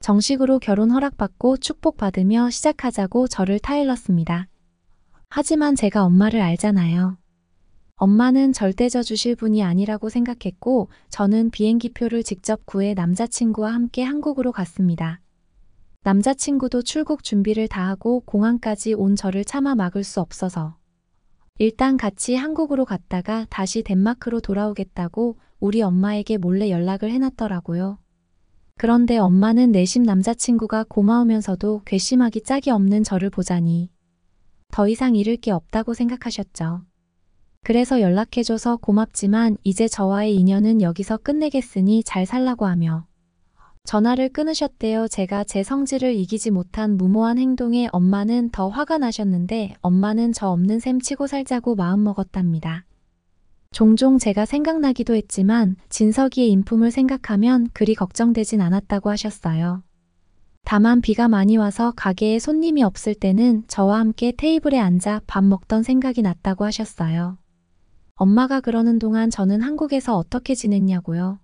정식으로 결혼 허락받고 축복받으며 시작하자고 저를 타일렀습니다. 하지만 제가 엄마를 알잖아요. 엄마는 절대 져주실 분이 아니라고 생각했고 저는 비행기표를 직접 구해 남자친구와 함께 한국으로 갔습니다. 남자친구도 출국 준비를 다 하고 공항까지 온 저를 차마 막을 수 없어서 일단 같이 한국으로 갔다가 다시 덴마크로 돌아오겠다고 우리 엄마에게 몰래 연락을 해놨더라고요. 그런데 엄마는 내심 남자친구가 고마우면서도 괘씸하기 짝이 없는 저를 보자니 더 이상 잃을 게 없다고 생각하셨죠. 그래서 연락해줘서 고맙지만 이제 저와의 인연은 여기서 끝내겠으니 잘 살라고 하며 전화를 끊으셨대요. 제가 제 성질을 이기지 못한 무모한 행동에 엄마는 더 화가 나셨는데 엄마는 저 없는 셈 치고 살자고 마음먹었답니다. 종종 제가 생각나기도 했지만 진석이의 인품을 생각하면 그리 걱정되진 않았다고 하셨어요. 다만 비가 많이 와서 가게에 손님이 없을 때는 저와 함께 테이블에 앉아 밥 먹던 생각이 났다고 하셨어요. 엄마가 그러는 동안 저는 한국에서 어떻게 지냈냐고요.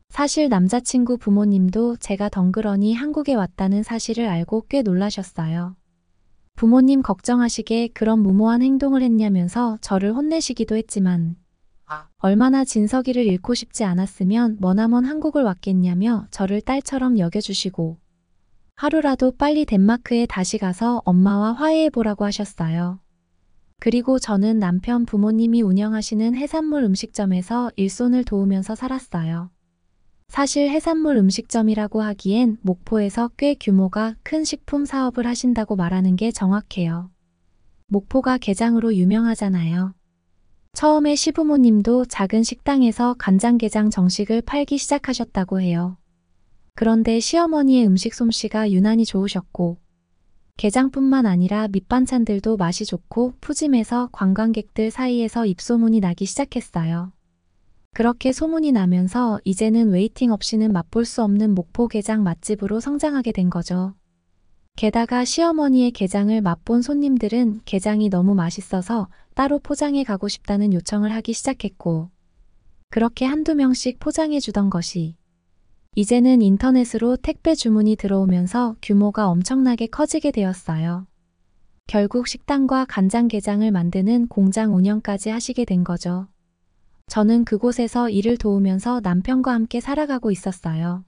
사실 남자친구 부모님도 제가 덩그러니 한국에 왔다는 사실을 알고 꽤 놀라셨어요. 부모님 걱정하시게 그런 무모한 행동을 했냐면서 저를 혼내시기도 했지만 얼마나 진석이를 잃고 싶지 않았으면 머나먼 한국을 왔겠냐며 저를 딸처럼 여겨주시고 하루라도 빨리 덴마크에 다시 가서 엄마와 화해해보라고 하셨어요. 그리고 저는 남편 부모님이 운영하시는 해산물 음식점에서 일손을 도우면서 살았어요. 사실 해산물 음식점이라고 하기엔 목포에서 꽤 규모가 큰 식품 사업을 하신다고 말하는 게 정확해요. 목포가 게장으로 유명하잖아요. 처음에 시부모님도 작은 식당에서 간장게장 정식을 팔기 시작하셨다고 해요. 그런데 시어머니의 음식 솜씨가 유난히 좋으셨고 게장뿐만 아니라 밑반찬들도 맛이 좋고 푸짐해서 관광객들 사이에서 입소문이 나기 시작했어요. 그렇게 소문이 나면서 이제는 웨이팅 없이는 맛볼 수 없는 목포 게장 맛집으로 성장하게 된 거죠. 게다가 시어머니의 게장을 맛본 손님들은 게장이 너무 맛있어서 따로 포장해 가고 싶다는 요청을 하기 시작했고 그렇게 한두 명씩 포장해 주던 것이 이제는 인터넷으로 택배 주문이 들어오면서 규모가 엄청나게 커지게 되었어요. 결국 식당과 간장게장을 만드는 공장 운영까지 하시게 된 거죠. 저는 그곳에서 일을 도우면서 남편과 함께 살아가고 있었어요.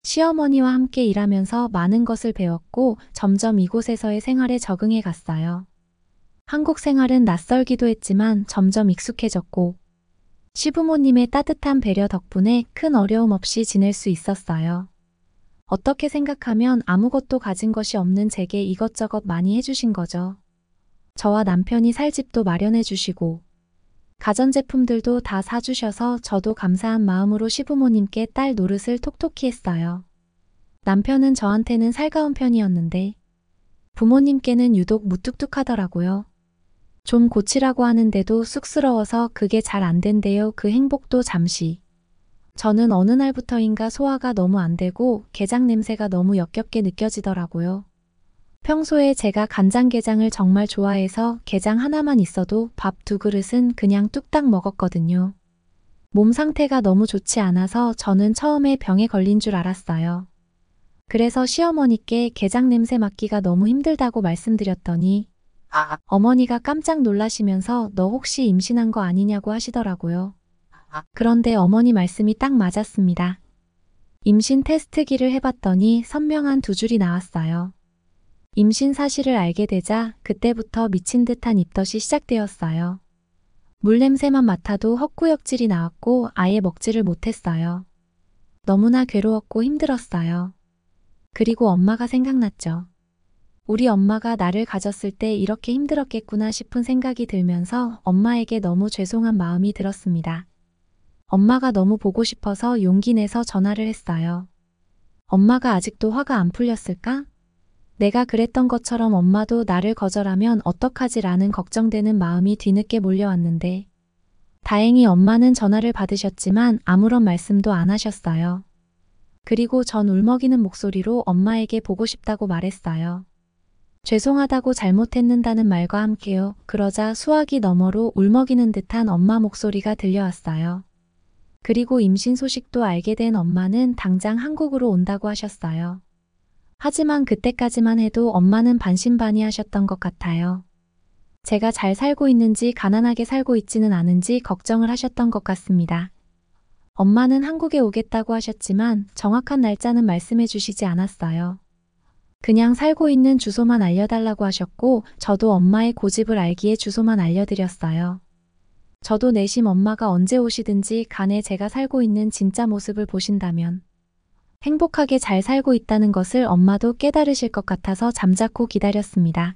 시어머니와 함께 일하면서 많은 것을 배웠고 점점 이곳에서의 생활에 적응해 갔어요. 한국 생활은 낯설기도 했지만 점점 익숙해졌고 시부모님의 따뜻한 배려 덕분에 큰 어려움 없이 지낼 수 있었어요. 어떻게 생각하면 아무것도 가진 것이 없는 제게 이것저것 많이 해주신 거죠. 저와 남편이 살 집도 마련해 주시고 가전제품들도 다 사주셔서 저도 감사한 마음으로 시부모님께 딸 노릇을 톡톡히 했어요. 남편은 저한테는 살가운 편이었는데 부모님께는 유독 무뚝뚝하더라고요. 좀 고치라고 하는데도 쑥스러워서 그게 잘 안 된대요. 그 행복도 잠시. 저는 어느 날부터인가 소화가 너무 안 되고 게장 냄새가 너무 역겹게 느껴지더라고요. 평소에 제가 간장게장을 정말 좋아해서 게장 하나만 있어도 밥 2그릇은 그냥 뚝딱 먹었거든요. 몸 상태가 너무 좋지 않아서 저는 처음에 병에 걸린 줄 알았어요. 그래서 시어머니께 게장 냄새 맡기가 너무 힘들다고 말씀드렸더니 어머니가 깜짝 놀라시면서 너 혹시 임신한 거 아니냐고 하시더라고요. 그런데 어머니 말씀이 딱 맞았습니다. 임신 테스트기를 해봤더니 선명한 2줄이 나왔어요. 임신 사실을 알게 되자 그때부터 미친 듯한 입덧이 시작되었어요. 물냄새만 맡아도 헛구역질이 나왔고 아예 먹지를 못했어요. 너무나 괴로웠고 힘들었어요. 그리고 엄마가 생각났죠. 우리 엄마가 나를 가졌을 때 이렇게 힘들었겠구나 싶은 생각이 들면서 엄마에게 너무 죄송한 마음이 들었습니다. 엄마가 너무 보고 싶어서 용기 내서 전화를 했어요. 엄마가 아직도 화가 안 풀렸을까? 내가 그랬던 것처럼 엄마도 나를 거절하면 어떡하지라는 걱정되는 마음이 뒤늦게 몰려왔는데 다행히 엄마는 전화를 받으셨지만 아무런 말씀도 안 하셨어요. 그리고 전 울먹이는 목소리로 엄마에게 보고 싶다고 말했어요. 죄송하다고 잘못했는다는 말과 함께요. 그러자 수화기 너머로 울먹이는 듯한 엄마 목소리가 들려왔어요. 그리고 임신 소식도 알게 된 엄마는 당장 한국으로 온다고 하셨어요. 하지만 그때까지만 해도 엄마는 반신반의하셨던 것 같아요. 제가 잘 살고 있는지 가난하게 살고 있지는 않은지 걱정을 하셨던 것 같습니다. 엄마는 한국에 오겠다고 하셨지만 정확한 날짜는 말씀해 주시지 않았어요. 그냥 살고 있는 주소만 알려달라고 하셨고 저도 엄마의 고집을 알기에 주소만 알려드렸어요. 저도 내심 엄마가 언제 오시든지 간에 제가 살고 있는 진짜 모습을 보신다면 행복하게 잘 살고 있다는 것을 엄마도 깨달으실 것 같아서 잠자코 기다렸습니다.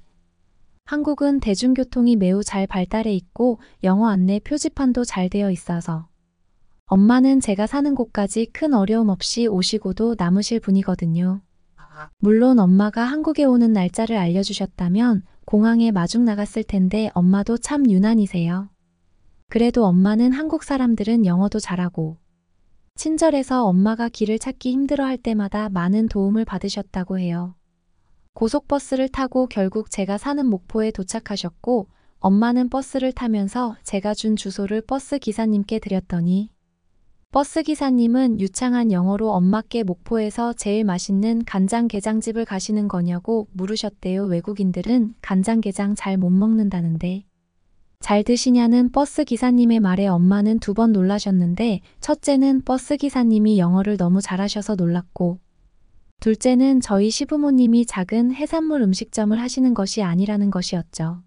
한국은 대중교통이 매우 잘 발달해 있고 영어 안내 표지판도 잘 되어 있어서 엄마는 제가 사는 곳까지 큰 어려움 없이 오시고도 남으실 분이거든요. 물론 엄마가 한국에 오는 날짜를 알려주셨다면 공항에 마중 나갔을 텐데 엄마도 참 유난이세요. 그래도 엄마는 한국 사람들은 영어도 잘하고 친절해서 엄마가 길을 찾기 힘들어할 때마다 많은 도움을 받으셨다고 해요. 고속버스를 타고 결국 제가 사는 목포에 도착하셨고 엄마는 버스를 타면서 제가 준 주소를 버스 기사님께 드렸더니 버스 기사님은 유창한 영어로 엄마께 목포에서 제일 맛있는 간장게장집을 가시는 거냐고 물으셨대요. 외국인들은 간장게장 잘 못 먹는다는데 잘 드시냐는 버스 기사님의 말에 엄마는 두 번 놀라셨는데 첫째는 버스 기사님이 영어를 너무 잘하셔서 놀랐고 둘째는 저희 시부모님이 작은 해산물 음식점을 하시는 것이 아니라는 것이었죠.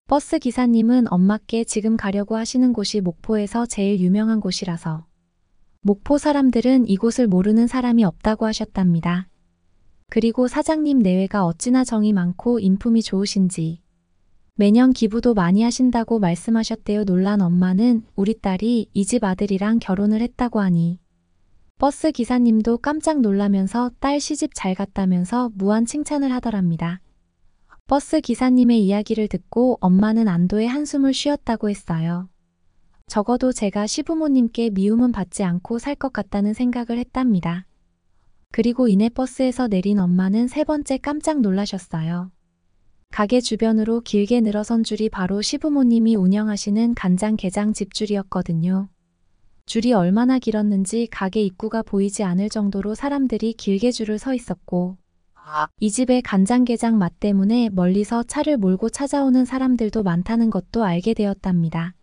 버스 기사님은 엄마께 지금 가려고 하시는 곳이 목포에서 제일 유명한 곳이라서 목포 사람들은 이곳을 모르는 사람이 없다고 하셨답니다. 그리고 사장님 내외가 어찌나 정이 많고 인품이 좋으신지 매년 기부도 많이 하신다고 말씀하셨대요. 놀란 엄마는 우리 딸이 이 집 아들이랑 결혼을 했다고 하니 버스 기사님도 깜짝 놀라면서 딸 시집 잘 갔다면서 무한 칭찬을 하더랍니다. 버스 기사님의 이야기를 듣고 엄마는 안도의 한숨을 쉬었다고 했어요. 적어도 제가 시부모님께 미움은 받지 않고 살 것 같다는 생각을 했답니다. 그리고 이내 버스에서 내린 엄마는 세 번째 깜짝 놀라셨어요. 가게 주변으로 길게 늘어선 줄이 바로 시부모님이 운영하시는 간장게장 집줄이었거든요. 줄이 얼마나 길었는지 가게 입구가 보이지 않을 정도로 사람들이 길게 줄을 서 있었고 이 집의 간장게장 맛 때문에 멀리서 차를 몰고 찾아오는 사람들도 많다는 것도 알게 되었답니다.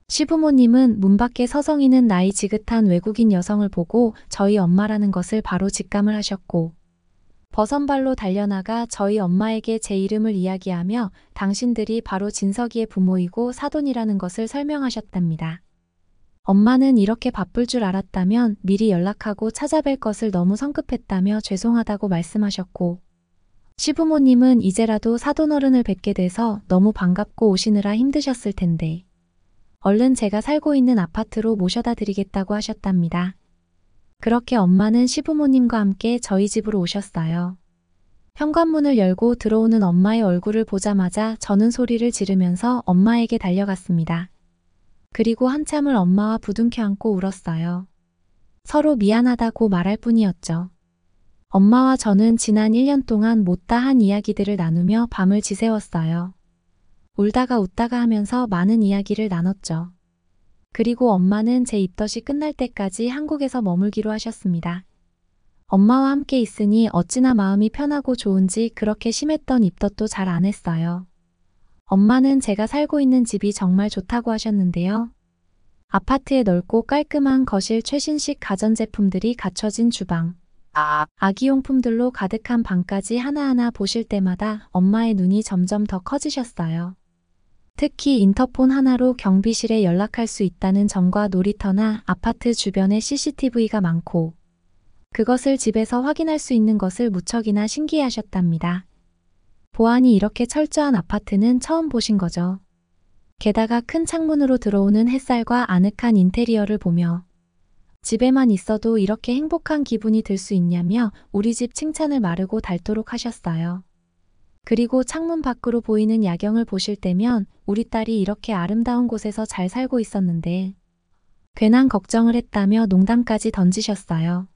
시부모님은 문 밖에 서성이는 나이 지긋한 외국인 여성을 보고 저희 엄마라는 것을 바로 직감을 하셨고 버선발로 달려나가 저희 엄마에게 제 이름을 이야기하며 당신들이 바로 진석이의 부모이고 사돈이라는 것을 설명하셨답니다. 엄마는 이렇게 바쁠 줄 알았다면 미리 연락하고 찾아뵐 것을 너무 성급했다며 죄송하다고 말씀하셨고 시부모님은 이제라도 사돈어른을 뵙게 돼서 너무 반갑고 오시느라 힘드셨을 텐데 얼른 제가 살고 있는 아파트로 모셔다 드리겠다고 하셨답니다. 그렇게 엄마는 시부모님과 함께 저희 집으로 오셨어요. 현관문을 열고 들어오는 엄마의 얼굴을 보자마자 저는 소리를 지르면서 엄마에게 달려갔습니다. 그리고 한참을 엄마와 부둥켜 안고 울었어요. 서로 미안하다고 말할 뿐이었죠. 엄마와 저는 지난 1년 동안 못다 한 이야기들을 나누며 밤을 지새웠어요. 울다가 웃다가 하면서 많은 이야기를 나눴죠. 그리고 엄마는 제 입덧이 끝날 때까지 한국에서 머물기로 하셨습니다. 엄마와 함께 있으니 어찌나 마음이 편하고 좋은지 그렇게 심했던 입덧도 잘 안 했어요. 엄마는 제가 살고 있는 집이 정말 좋다고 하셨는데요. 아파트에 넓고 깔끔한 거실, 최신식 가전제품들이 갖춰진 주방, 아기용품들로 가득한 방까지 하나하나 보실 때마다 엄마의 눈이 점점 더 커지셨어요. 특히 인터폰 하나로 경비실에 연락할 수 있다는 점과 놀이터나 아파트 주변에 CCTV가 많고 그것을 집에서 확인할 수 있는 것을 무척이나 신기해하셨답니다. 보안이 이렇게 철저한 아파트는 처음 보신 거죠. 게다가 큰 창문으로 들어오는 햇살과 아늑한 인테리어를 보며 집에만 있어도 이렇게 행복한 기분이 들 수 있냐며 우리 집 칭찬을 마르고 닳도록 하셨어요. 그리고 창문 밖으로 보이는 야경을 보실 때면 우리 딸이 이렇게 아름다운 곳에서 잘 살고 있었는데 괜한 걱정을 했다며 농담까지 던지셨어요.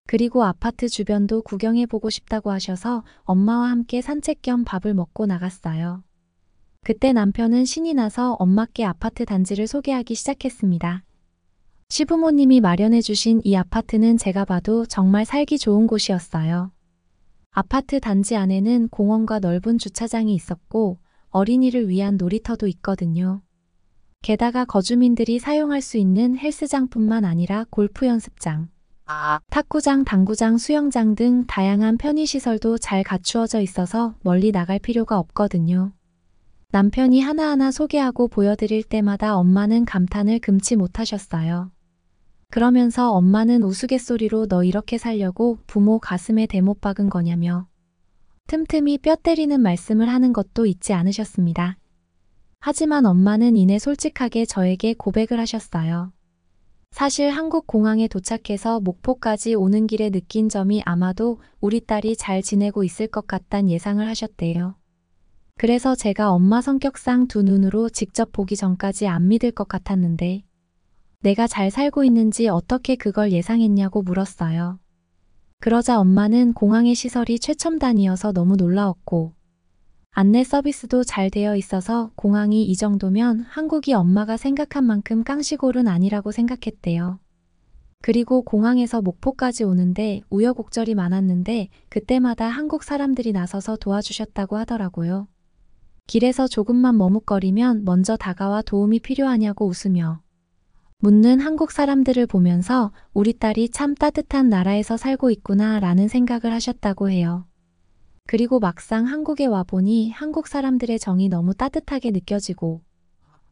그리고 아파트 주변도 구경해보고 싶다고 하셔서 엄마와 함께 산책 겸 밥을 먹고 나갔어요. 그때 남편은 신이 나서 엄마께 아파트 단지를 소개하기 시작했습니다. 시부모님이 마련해주신 이 아파트는 제가 봐도 정말 살기 좋은 곳이었어요. 아파트 단지 안에는 공원과 넓은 주차장이 있었고 어린이를 위한 놀이터도 있거든요. 게다가 거주민들이 사용할 수 있는 헬스장뿐만 아니라 골프 연습장, 탁구장, 당구장, 수영장 등 다양한 편의시설도 잘 갖추어져 있어서 멀리 나갈 필요가 없거든요. 남편이 하나하나 소개하고 보여드릴 때마다 엄마는 감탄을 금치 못하셨어요. 그러면서 엄마는 우스갯소리로 너 이렇게 살려고 부모 가슴에 대못 박은 거냐며 틈틈이 뼈 때리는 말씀을 하는 것도 잊지 않으셨습니다. 하지만 엄마는 이내 솔직하게 저에게 고백을 하셨어요. 사실 한국 공항에 도착해서 목포까지 오는 길에 느낀 점이 아마도 우리 딸이 잘 지내고 있을 것 같단 예상을 하셨대요. 그래서 제가 엄마 성격상 두 눈으로 직접 보기 전까지 안 믿을 것 같았는데 내가 잘 살고 있는지 어떻게 그걸 예상했냐고 물었어요. 그러자 엄마는 공항의 시설이 최첨단이어서 너무 놀라웠고 안내 서비스도 잘 되어 있어서 공항이 이 정도면 한국이 엄마가 생각한 만큼 깡시골은 아니라고 생각했대요. 그리고 공항에서 목포까지 오는데 우여곡절이 많았는데 그때마다 한국 사람들이 나서서 도와주셨다고 하더라고요. 길에서 조금만 머뭇거리면 먼저 다가와 도움이 필요하냐고 웃으며 묻는 한국 사람들을 보면서 우리 딸이 참 따뜻한 나라에서 살고 있구나 라는 생각을 하셨다고 해요. 그리고 막상 한국에 와보니 한국 사람들의 정이 너무 따뜻하게 느껴지고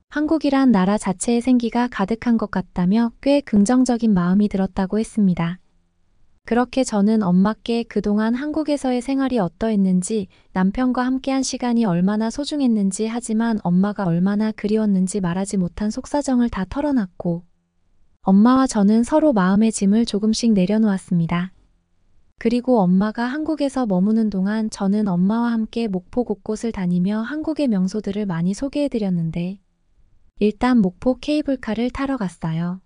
한국이란 나라 자체의 생기가 가득한 것 같다며 꽤 긍정적인 마음이 들었다고 했습니다. 그렇게 저는 엄마께 그동안 한국에서의 생활이 어떠했는지, 남편과 함께한 시간이 얼마나 소중했는지, 하지만 엄마가 얼마나 그리웠는지 말하지 못한 속사정을 다 털어놨고 엄마와 저는 서로 마음의 짐을 조금씩 내려놓았습니다. 그리고 엄마가 한국에서 머무는 동안 저는 엄마와 함께 목포 곳곳을 다니며 한국의 명소들을 많이 소개해드렸는데 일단 목포 케이블카를 타러 갔어요.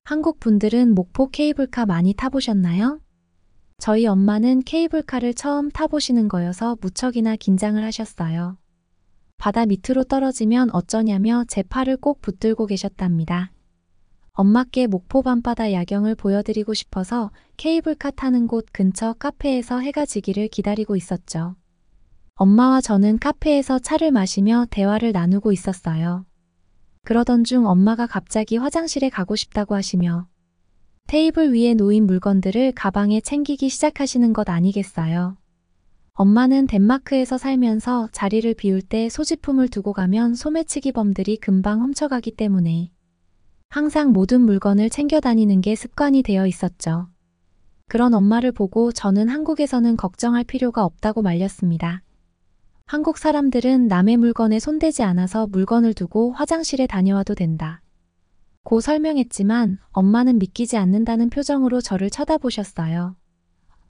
한국 분들은 목포 케이블카 많이 타보셨나요? 저희 엄마는 케이블카를 처음 타보시는 거여서 무척이나 긴장을 하셨어요. 바다 밑으로 떨어지면 어쩌냐며 제 팔을 꼭 붙들고 계셨답니다. 엄마께 목포 밤바다 야경을 보여드리고 싶어서 케이블카 타는 곳 근처 카페에서 해가 지기를 기다리고 있었죠. 엄마와 저는 카페에서 차를 마시며 대화를 나누고 있었어요. 그러던 중 엄마가 갑자기 화장실에 가고 싶다고 하시며 테이블 위에 놓인 물건들을 가방에 챙기기 시작하시는 것 아니겠어요. 엄마는 덴마크에서 살면서 자리를 비울 때 소지품을 두고 가면 소매치기범들이 금방 훔쳐가기 때문에 항상 모든 물건을 챙겨 다니는 게 습관이 되어 있었죠. 그런 엄마를 보고 저는 한국에서는 걱정할 필요가 없다고 말렸습니다. 한국 사람들은 남의 물건에 손대지 않아서 물건을 두고 화장실에 다녀와도 된다. 고 설명했지만 엄마는 믿기지 않는다는 표정으로 저를 쳐다보셨어요.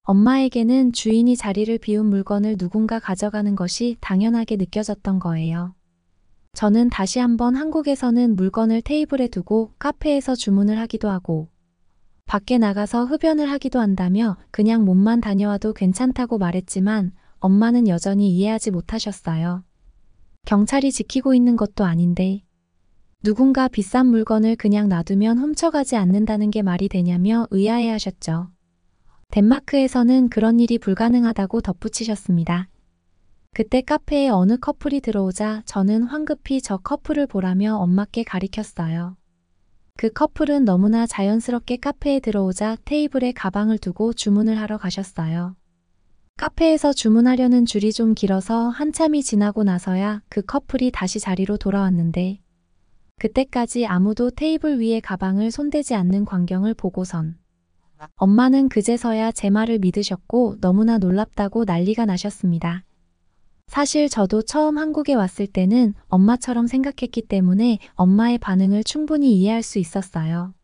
엄마에게는 주인이 자리를 비운 물건을 누군가 가져가는 것이 당연하게 느껴졌던 거예요. 저는 다시 한번 한국에서는 물건을 테이블에 두고 카페에서 주문을 하기도 하고 밖에 나가서 흡연을 하기도 한다며 그냥 몸만 다녀와도 괜찮다고 말했지만 엄마는 여전히 이해하지 못하셨어요. 경찰이 지키고 있는 것도 아닌데 누군가 비싼 물건을 그냥 놔두면 훔쳐가지 않는다는 게 말이 되냐며 의아해하셨죠. 덴마크에서는 그런 일이 불가능하다고 덧붙이셨습니다. 그때 카페에 어느 커플이 들어오자 저는 황급히 저 커플을 보라며 엄마께 가리켰어요. 그 커플은 너무나 자연스럽게 카페에 들어오자 테이블에 가방을 두고 주문을 하러 가셨어요. 카페에서 주문하려는 줄이 좀 길어서 한참이 지나고 나서야 그 커플이 다시 자리로 돌아왔는데 그때까지 아무도 테이블 위에 가방을 손대지 않는 광경을 보고선 엄마는 그제서야 제 말을 믿으셨고 너무나 놀랍다고 난리가 나셨습니다. 사실 저도 처음 한국에 왔을 때는 엄마처럼 생각했기 때문에 엄마의 반응을 충분히 이해할 수 있었어요.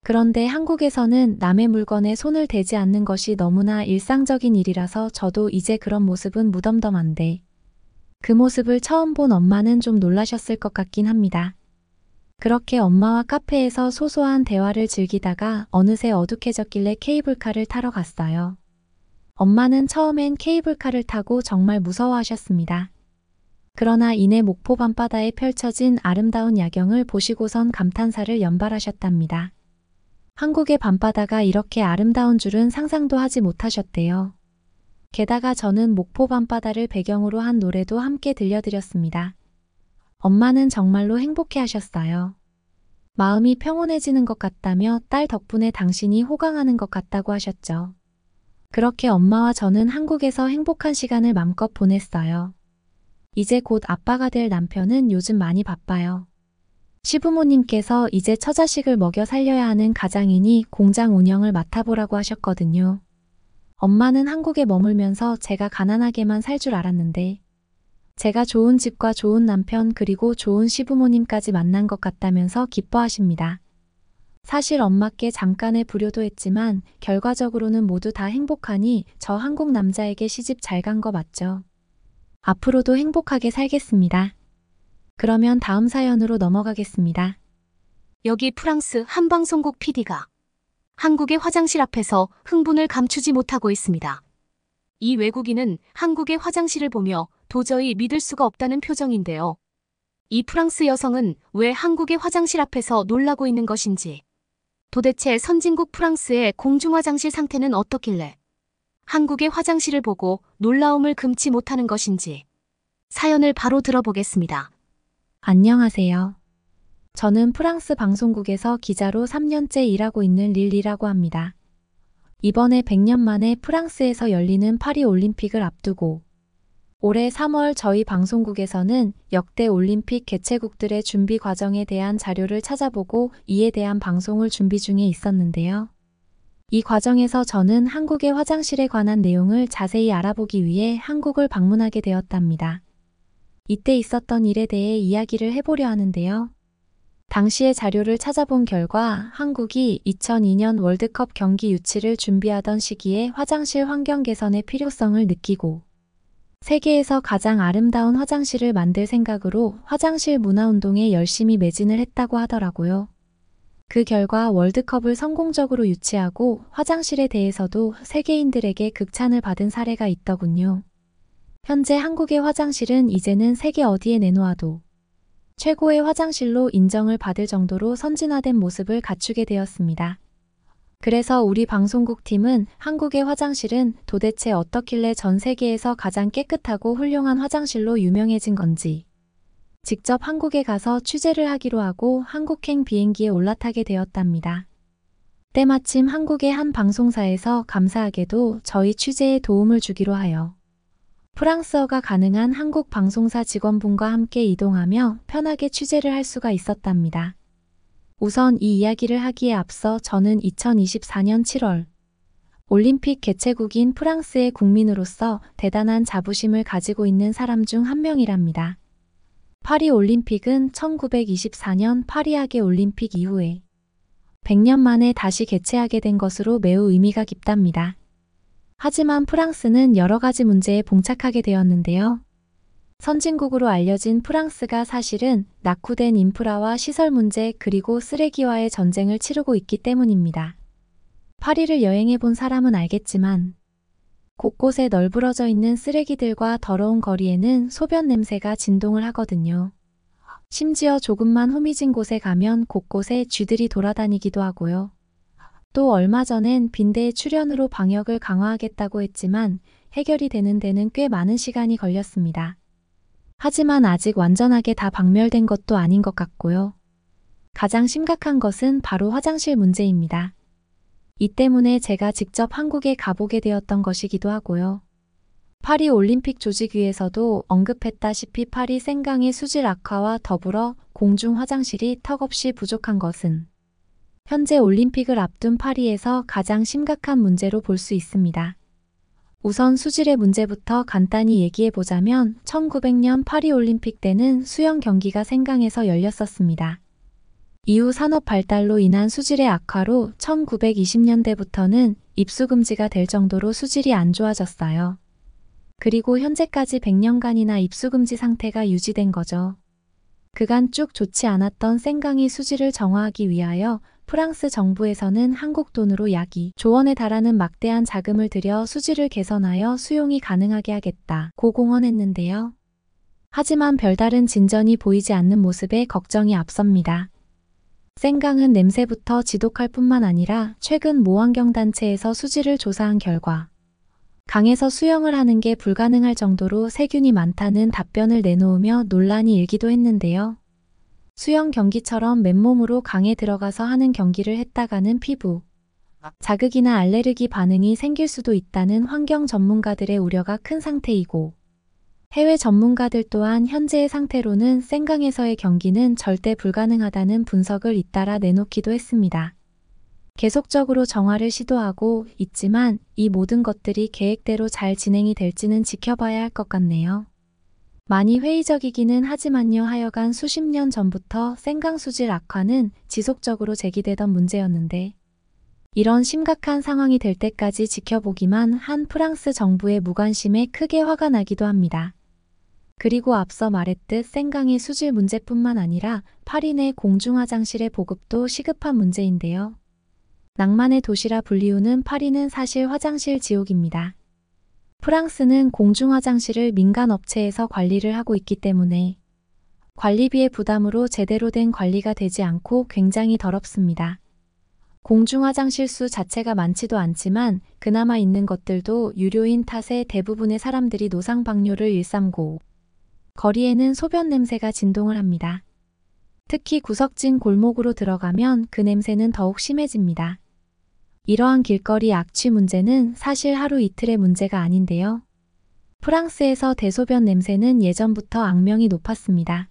그런데 한국에서는 남의 물건에 손을 대지 않는 것이 너무나 일상적인 일이라서 저도 이제 그런 모습은 무덤덤한데 그 모습을 처음 본 엄마는 좀 놀라셨을 것 같긴 합니다. 그렇게 엄마와 카페에서 소소한 대화를 즐기다가 어느새 어둑해졌길래 케이블카를 타러 갔어요. 엄마는 처음엔 케이블카를 타고 정말 무서워하셨습니다. 그러나 이내 목포 밤바다에 펼쳐진 아름다운 야경을 보시고선 감탄사를 연발하셨답니다. 한국의 밤바다가 이렇게 아름다운 줄은 상상도 하지 못하셨대요. 게다가 저는 목포 밤바다를 배경으로 한 노래도 함께 들려드렸습니다. 엄마는 정말로 행복해하셨어요. 마음이 평온해지는 것 같다며 딸 덕분에 당신이 호강하는 것 같다고 하셨죠. 그렇게 엄마와 저는 한국에서 행복한 시간을 맘껏 보냈어요. 이제 곧 아빠가 될 남편은 요즘 많이 바빠요. 시부모님께서 이제 처자식을 먹여 살려야 하는 가장이니 공장 운영을 맡아보라고 하셨거든요. 엄마는 한국에 머물면서 제가 가난하게만 살 줄 알았는데 제가 좋은 집과 좋은 남편 그리고 좋은 시부모님까지 만난 것 같다면서 기뻐하십니다. 사실 엄마께 잠깐의 불효도 했지만 결과적으로는 모두 다 행복하니 저 한국 남자에게 시집 잘 간 거 맞죠? 앞으로도 행복하게 살겠습니다. 그러면 다음 사연으로 넘어가겠습니다. 여기 프랑스 한방송국 PD가 한국의 화장실 앞에서 흥분을 감추지 못하고 있습니다. 이 외국인은 한국의 화장실을 보며 도저히 믿을 수가 없다는 표정인데요. 이 프랑스 여성은 왜 한국의 화장실 앞에서 놀라고 있는 것인지, 도대체 선진국 프랑스의 공중화장실 상태는 어떻길래 한국의 화장실을 보고 놀라움을 금치 못하는 것인지 사연을 바로 들어보겠습니다. 안녕하세요. 저는 프랑스 방송국에서 기자로 3년째 일하고 있는 릴리라고 합니다. 이번에 100년 만에 프랑스에서 열리는 파리 올림픽을 앞두고 올해 3월 저희 방송국에서는 역대 올림픽 개최국들의 준비 과정에 대한 자료를 찾아보고 이에 대한 방송을 준비 중에 있었는데요. 이 과정에서 저는 한국의 화장실에 관한 내용을 자세히 알아보기 위해 한국을 방문하게 되었답니다. 이때 있었던 일에 대해 이야기를 해보려 하는데요. 당시의 자료를 찾아본 결과 한국이 2002년 월드컵 경기 유치를 준비하던 시기에 화장실 환경 개선의 필요성을 느끼고 세계에서 가장 아름다운 화장실을 만들 생각으로 화장실 문화운동에 열심히 매진을 했다고 하더라고요. 그 결과 월드컵을 성공적으로 유치하고 화장실에 대해서도 세계인들에게 극찬을 받은 사례가 있더군요. 현재 한국의 화장실은 이제는 세계 어디에 내놓아도 최고의 화장실로 인정을 받을 정도로 선진화된 모습을 갖추게 되었습니다. 그래서 우리 방송국 팀은 한국의 화장실은 도대체 어떻길래 전 세계에서 가장 깨끗하고 훌륭한 화장실로 유명해진 건지 직접 한국에 가서 취재를 하기로 하고 한국행 비행기에 올라타게 되었답니다. 때마침 한국의 한 방송사에서 감사하게도 저희 취재에 도움을 주기로 하여 프랑스어가 가능한 한국 방송사 직원분과 함께 이동하며 편하게 취재를 할 수가 있었답니다. 우선 이 이야기를 하기에 앞서 저는 2024년 7월 올림픽 개최국인 프랑스의 국민으로서 대단한 자부심을 가지고 있는 사람 중 한 명이랍니다. 파리 올림픽은 1924년 파리하게 올림픽 이후에 100년 만에 다시 개최하게 된 것으로 매우 의미가 깊답니다. 하지만 프랑스는 여러 가지 문제에 봉착하게 되었는데요. 선진국으로 알려진 프랑스가 사실은 낙후된 인프라와 시설 문제 그리고 쓰레기와의 전쟁을 치르고 있기 때문입니다. 파리를 여행해 본 사람은 알겠지만 곳곳에 널브러져 있는 쓰레기들과 더러운 거리에는 소변 냄새가 진동을 하거든요. 심지어 조금만 후미진 곳에 가면 곳곳에 쥐들이 돌아다니기도 하고요. 또 얼마 전엔 빈대의 출현으로 방역을 강화하겠다고 했지만 해결이 되는 데는 꽤 많은 시간이 걸렸습니다. 하지만 아직 완전하게 다 박멸된 것도 아닌 것 같고요. 가장 심각한 것은 바로 화장실 문제입니다. 이 때문에 제가 직접 한국에 가보게 되었던 것이기도 하고요. 파리 올림픽 조직위에서도 언급했다시피 파리 생강의 수질 악화와 더불어 공중 화장실이 턱없이 부족한 것은 현재 올림픽을 앞둔 파리에서 가장 심각한 문제로 볼 수 있습니다. 우선 수질의 문제부터 간단히 얘기해보자면 1900년 파리 올림픽 때는 수영 경기가 생강에서 열렸었습니다. 이후 산업 발달로 인한 수질의 악화로 1920년대부터는 입수 금지가 될 정도로 수질이 안 좋아졌어요. 그리고 현재까지 100년간이나 입수 금지 상태가 유지된 거죠. 그간 쭉 좋지 않았던 생강의 수질을 정화하기 위하여 프랑스 정부에서는 한국 돈으로 약 2조 원에 달하는 막대한 자금을 들여 수질을 개선하여 수용이 가능하게 하겠다고 공언했는데요. 하지만 별다른 진전이 보이지 않는 모습에 걱정이 앞섭니다. 생강은 냄새부터 지독할 뿐만 아니라 최근 모환경단체에서 수질을 조사한 결과 강에서 수영을 하는 게 불가능할 정도로 세균이 많다는 답변을 내놓으며 논란이 일기도 했는데요. 수영 경기처럼 맨몸으로 강에 들어가서 하는 경기를 했다가는 피부 자극이나 알레르기 반응이 생길 수도 있다는 환경 전문가들의 우려가 큰 상태이고 해외 전문가들 또한 현재의 상태로는 생강에서의 경기는 절대 불가능하다는 분석을 잇따라 내놓기도 했습니다. 계속적으로 정화를 시도하고 있지만 이 모든 것들이 계획대로 잘 진행이 될지는 지켜봐야 할 것 같네요. 많이 회의적이기는 하지만요. 하여간 수십 년 전부터 생강 수질 악화는 지속적으로 제기되던 문제였는데 이런 심각한 상황이 될 때까지 지켜보기만 한 프랑스 정부의 무관심에 크게 화가 나기도 합니다. 그리고 앞서 말했듯 생강의 수질 문제뿐만 아니라 파리 내 공중화장실의 보급도 시급한 문제인데요. 낭만의 도시라 불리우는 파리는 사실 화장실 지옥입니다. 프랑스는 공중화장실을 민간 업체에서 관리를 하고 있기 때문에 관리비의 부담으로 제대로 된 관리가 되지 않고 굉장히 더럽습니다. 공중화장실 수 자체가 많지도 않지만 그나마 있는 것들도 유료인 탓에 대부분의 사람들이 노상방뇨를 일삼고 거리에는 소변 냄새가 진동을 합니다. 특히 구석진 골목으로 들어가면 그 냄새는 더욱 심해집니다. 이러한 길거리 악취 문제는 사실 하루 이틀의 문제가 아닌데요. 프랑스에서 대소변 냄새는 예전부터 악명이 높았습니다.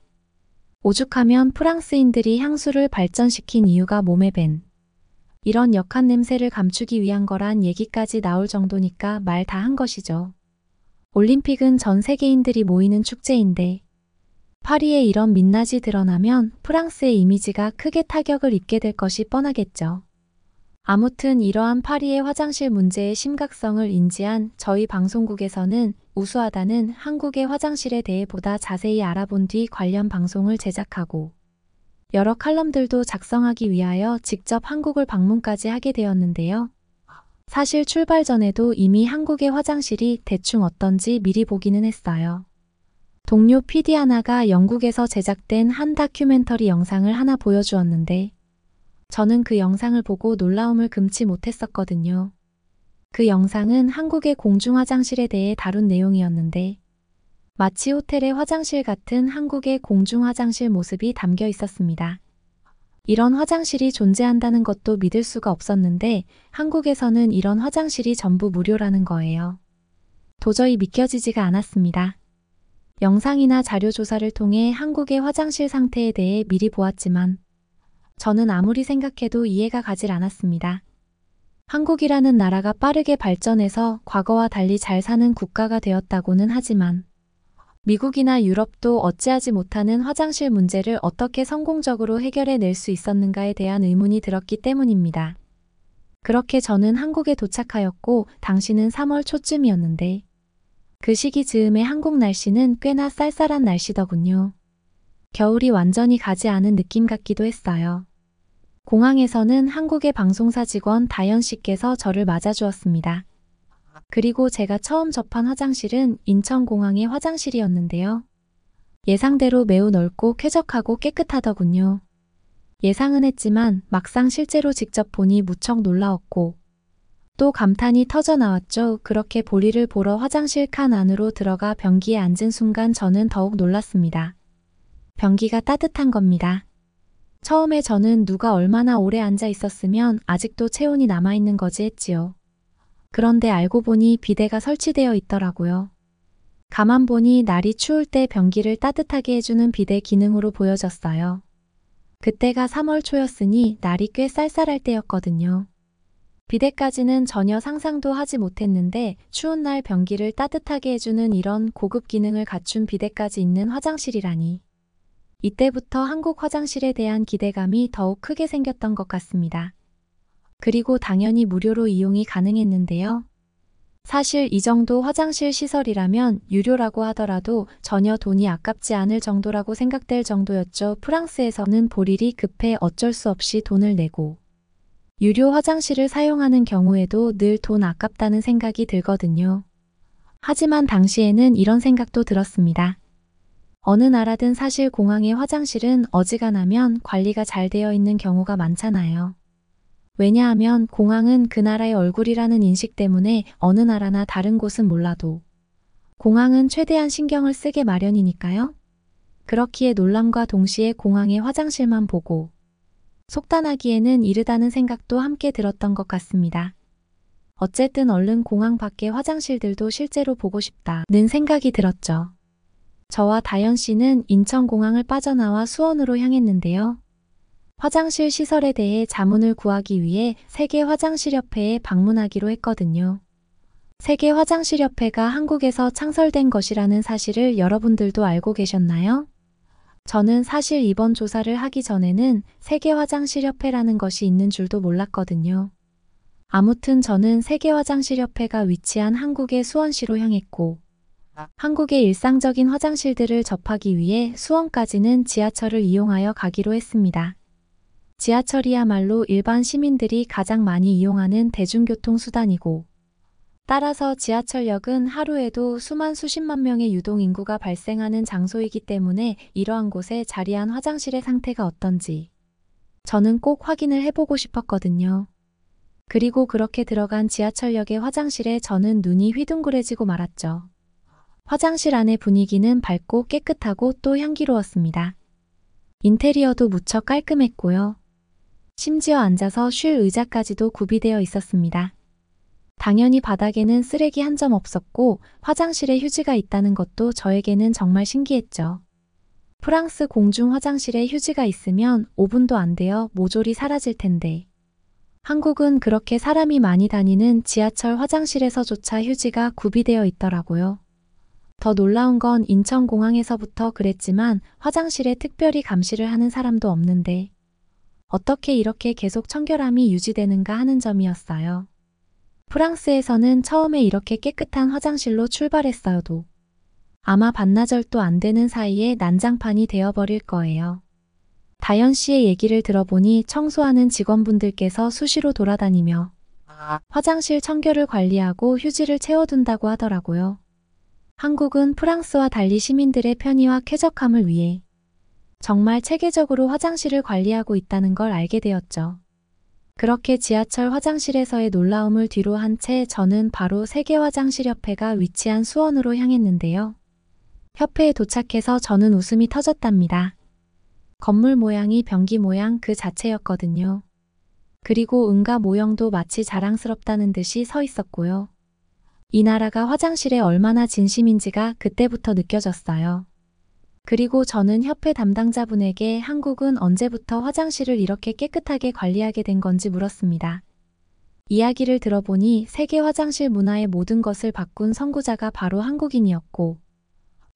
오죽하면 프랑스인들이 향수를 발전시킨 이유가 몸에 밴 이런 역한 냄새를 감추기 위한 거란 얘기까지 나올 정도니까 말 다 한 것이죠. 올림픽은 전 세계인들이 모이는 축제인데 파리에 이런 민낯이 드러나면 프랑스의 이미지가 크게 타격을 입게 될 것이 뻔하겠죠. 아무튼 이러한 파리의 화장실 문제의 심각성을 인지한 저희 방송국에서는 우수하다는 한국의 화장실에 대해 보다 자세히 알아본 뒤 관련 방송을 제작하고 여러 칼럼들도 작성하기 위하여 직접 한국을 방문까지 하게 되었는데요. 사실 출발 전에도 이미 한국의 화장실이 대충 어떤지 미리 보기는 했어요. 동료 PD 하나가 영국에서 제작된 한 다큐멘터리 영상을 하나 보여주었는데 저는 그 영상을 보고 놀라움을 금치 못했었거든요. 그 영상은 한국의 공중화장실에 대해 다룬 내용이었는데 마치 호텔의 화장실 같은 한국의 공중화장실 모습이 담겨 있었습니다. 이런 화장실이 존재한다는 것도 믿을 수가 없었는데 한국에서는 이런 화장실이 전부 무료라는 거예요. 도저히 믿겨지지가 않았습니다. 영상이나 자료 조사를 통해 한국의 화장실 상태에 대해 미리 보았지만 저는 아무리 생각해도 이해가 가질 않았습니다. 한국이라는 나라가 빠르게 발전해서 과거와 달리 잘 사는 국가가 되었다고는 하지만 미국이나 유럽도 어찌하지 못하는 화장실 문제를 어떻게 성공적으로 해결해낼 수 있었는가에 대한 의문이 들었기 때문입니다. 그렇게 저는 한국에 도착하였고 당시는 3월 초쯤이었는데 그 시기 즈음의 한국 날씨는 꽤나 쌀쌀한 날씨더군요. 겨울이 완전히 가지 않은 느낌 같기도 했어요. 공항에서는 한국의 방송사 직원 다현 씨께서 저를 맞아주었습니다. 그리고 제가 처음 접한 화장실은 인천공항의 화장실이었는데요. 예상대로 매우 넓고 쾌적하고 깨끗하더군요. 예상은 했지만 막상 실제로 직접 보니 무척 놀라웠고 또 감탄이 터져 나왔죠. 그렇게 볼일을 보러 화장실 칸 안으로 들어가 변기에 앉은 순간 저는 더욱 놀랐습니다. 변기가 따뜻한 겁니다. 처음에 저는 누가 얼마나 오래 앉아 있었으면 아직도 체온이 남아있는 거지 했지요. 그런데 알고 보니 비데가 설치되어 있더라고요. 가만 보니 날이 추울 때 변기를 따뜻하게 해주는 비데 기능으로 보여졌어요. 그때가 3월 초였으니 날이 꽤 쌀쌀할 때였거든요. 비데까지는 전혀 상상도 하지 못했는데 추운 날 변기를 따뜻하게 해주는 이런 고급 기능을 갖춘 비데까지 있는 화장실이라니. 이때부터 한국 화장실에 대한 기대감이 더욱 크게 생겼던 것 같습니다. 그리고 당연히 무료로 이용이 가능했는데요. 사실 이 정도 화장실 시설이라면 유료라고 하더라도 전혀 돈이 아깝지 않을 정도라고 생각될 정도였죠. 프랑스에서는 볼일이 급해 어쩔 수 없이 돈을 내고 유료 화장실을 사용하는 경우에도 늘 돈 아깝다는 생각이 들거든요. 하지만 당시에는 이런 생각도 들었습니다. 어느 나라든 사실 공항의 화장실은 어지간하면 관리가 잘 되어 있는 경우가 많잖아요. 왜냐하면 공항은 그 나라의 얼굴이라는 인식 때문에 어느 나라나 다른 곳은 몰라도 공항은 최대한 신경을 쓰게 마련이니까요. 그렇기에 놀람과 동시에 공항의 화장실만 보고 속단하기에는 이르다는 생각도 함께 들었던 것 같습니다. 어쨌든 얼른 공항 밖의 화장실들도 실제로 보고 싶다는 생각이 들었죠. 저와 다현 씨는 인천공항을 빠져나와 수원으로 향했는데요. 화장실 시설에 대해 자문을 구하기 위해 세계화장실협회에 방문하기로 했거든요. 세계화장실협회가 한국에서 창설된 것이라는 사실을 여러분들도 알고 계셨나요? 저는 사실 이번 조사를 하기 전에는 세계화장실협회라는 것이 있는 줄도 몰랐거든요. 아무튼 저는 세계화장실협회가 위치한 한국의 수원시로 향했고 한국의 일상적인 화장실들을 접하기 위해 수원까지는 지하철을 이용하여 가기로 했습니다. 지하철이야말로 일반 시민들이 가장 많이 이용하는 대중교통수단이고 따라서 지하철역은 하루에도 수십만 명의 유동인구가 발생하는 장소이기 때문에 이러한 곳에 자리한 화장실의 상태가 어떤지 저는 꼭 확인을 해보고 싶었거든요. 그리고 그렇게 들어간 지하철역의 화장실에 저는 눈이 휘둥그레지고 말았죠. 화장실 안의 분위기는 밝고 깨끗하고 또 향기로웠습니다. 인테리어도 무척 깔끔했고요. 심지어 앉아서 쉴 의자까지도 구비되어 있었습니다. 당연히 바닥에는 쓰레기 한 점 없었고 화장실에 휴지가 있다는 것도 저에게는 정말 신기했죠. 프랑스 공중 화장실에 휴지가 있으면 5분도 안 되어 모조리 사라질 텐데 한국은 그렇게 사람이 많이 다니는 지하철 화장실에서조차 휴지가 구비되어 있더라고요. 더 놀라운 건 인천공항에서부터 그랬지만 화장실에 특별히 감시를 하는 사람도 없는데 어떻게 이렇게 계속 청결함이 유지되는가 하는 점이었어요. 프랑스에서는 처음에 이렇게 깨끗한 화장실로 출발했어도 아마 반나절도 안 되는 사이에 난장판이 되어버릴 거예요. 다현 씨의 얘기를 들어보니 청소하는 직원분들께서 수시로 돌아다니며 화장실 청결을 관리하고 휴지를 채워둔다고 하더라고요. 한국은 프랑스와 달리 시민들의 편의와 쾌적함을 위해 정말 체계적으로 화장실을 관리하고 있다는 걸 알게 되었죠. 그렇게 지하철 화장실에서의 놀라움을 뒤로 한 채 저는 바로 세계화장실협회가 위치한 수원으로 향했는데요. 협회에 도착해서 저는 웃음이 터졌답니다. 건물 모양이 변기 모양 그 자체였거든요. 그리고 응가 모형도 마치 자랑스럽다는 듯이 서 있었고요. 이 나라가 화장실에 얼마나 진심인지가 그때부터 느껴졌어요. 그리고 저는 협회 담당자분에게 한국은 언제부터 화장실을 이렇게 깨끗하게 관리하게 된 건지 물었습니다. 이야기를 들어보니 세계 화장실 문화의 모든 것을 바꾼 선구자가 바로 한국인이었고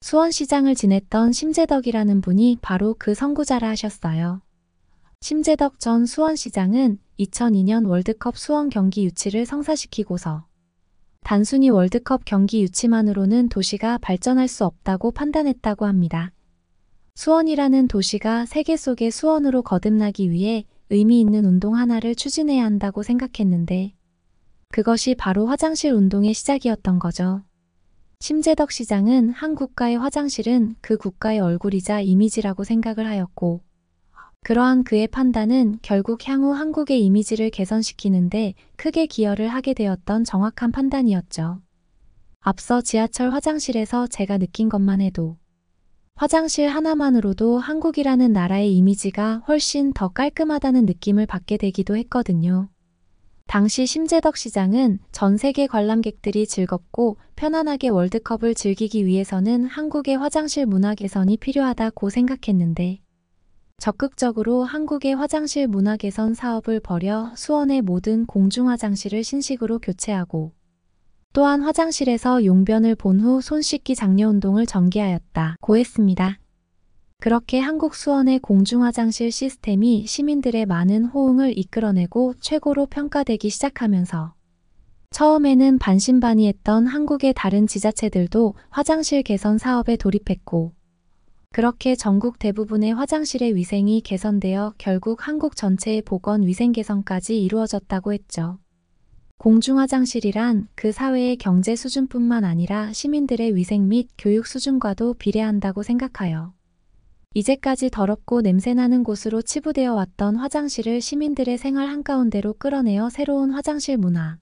수원시장을 지냈던 심재덕이라는 분이 바로 그 선구자라 하셨어요. 심재덕 전 수원시장은 2002년 월드컵 수원 경기 유치를 성사시키고서 단순히 월드컵 경기 유치만으로는 도시가 발전할 수 없다고 판단했다고 합니다. 수원이라는 도시가 세계 속의 수원으로 거듭나기 위해 의미 있는 운동 하나를 추진해야 한다고 생각했는데 그것이 바로 화장실 운동의 시작이었던 거죠. 심재덕 시장은 한 국가의 화장실은 그 국가의 얼굴이자 이미지라고 생각을 하였고 그러한 그의 판단은 결국 향후 한국의 이미지를 개선시키는데 크게 기여를 하게 되었던 정확한 판단이었죠. 앞서 지하철 화장실에서 제가 느낀 것만 해도 화장실 하나만으로도 한국이라는 나라의 이미지가 훨씬 더 깔끔하다는 느낌을 받게 되기도 했거든요. 당시 심재덕 시장은 전 세계 관람객들이 즐겁고 편안하게 월드컵을 즐기기 위해서는 한국의 화장실 문화 개선이 필요하다고 생각했는데 적극적으로 한국의 화장실 문화 개선 사업을 벌여 수원의 모든 공중화장실을 신식으로 교체하고 또한 화장실에서 용변을 본 후 손 씻기 장려운동을 전개하였다고 했습니다. 그렇게 한국 수원의 공중화장실 시스템이 시민들의 많은 호응을 이끌어내고 최고로 평가되기 시작하면서 처음에는 반신반의했던 한국의 다른 지자체들도 화장실 개선 사업에 돌입했고 그렇게 전국 대부분의 화장실의 위생이 개선되어 결국 한국 전체의 보건 위생 개선까지 이루어졌다고 했죠. 공중화장실이란 그 사회의 경제 수준뿐만 아니라 시민들의 위생 및 교육 수준과도 비례한다고 생각하여 이제까지 더럽고 냄새나는 곳으로 치부되어 왔던 화장실을 시민들의 생활 한가운데로 끌어내어 새로운 화장실 문화,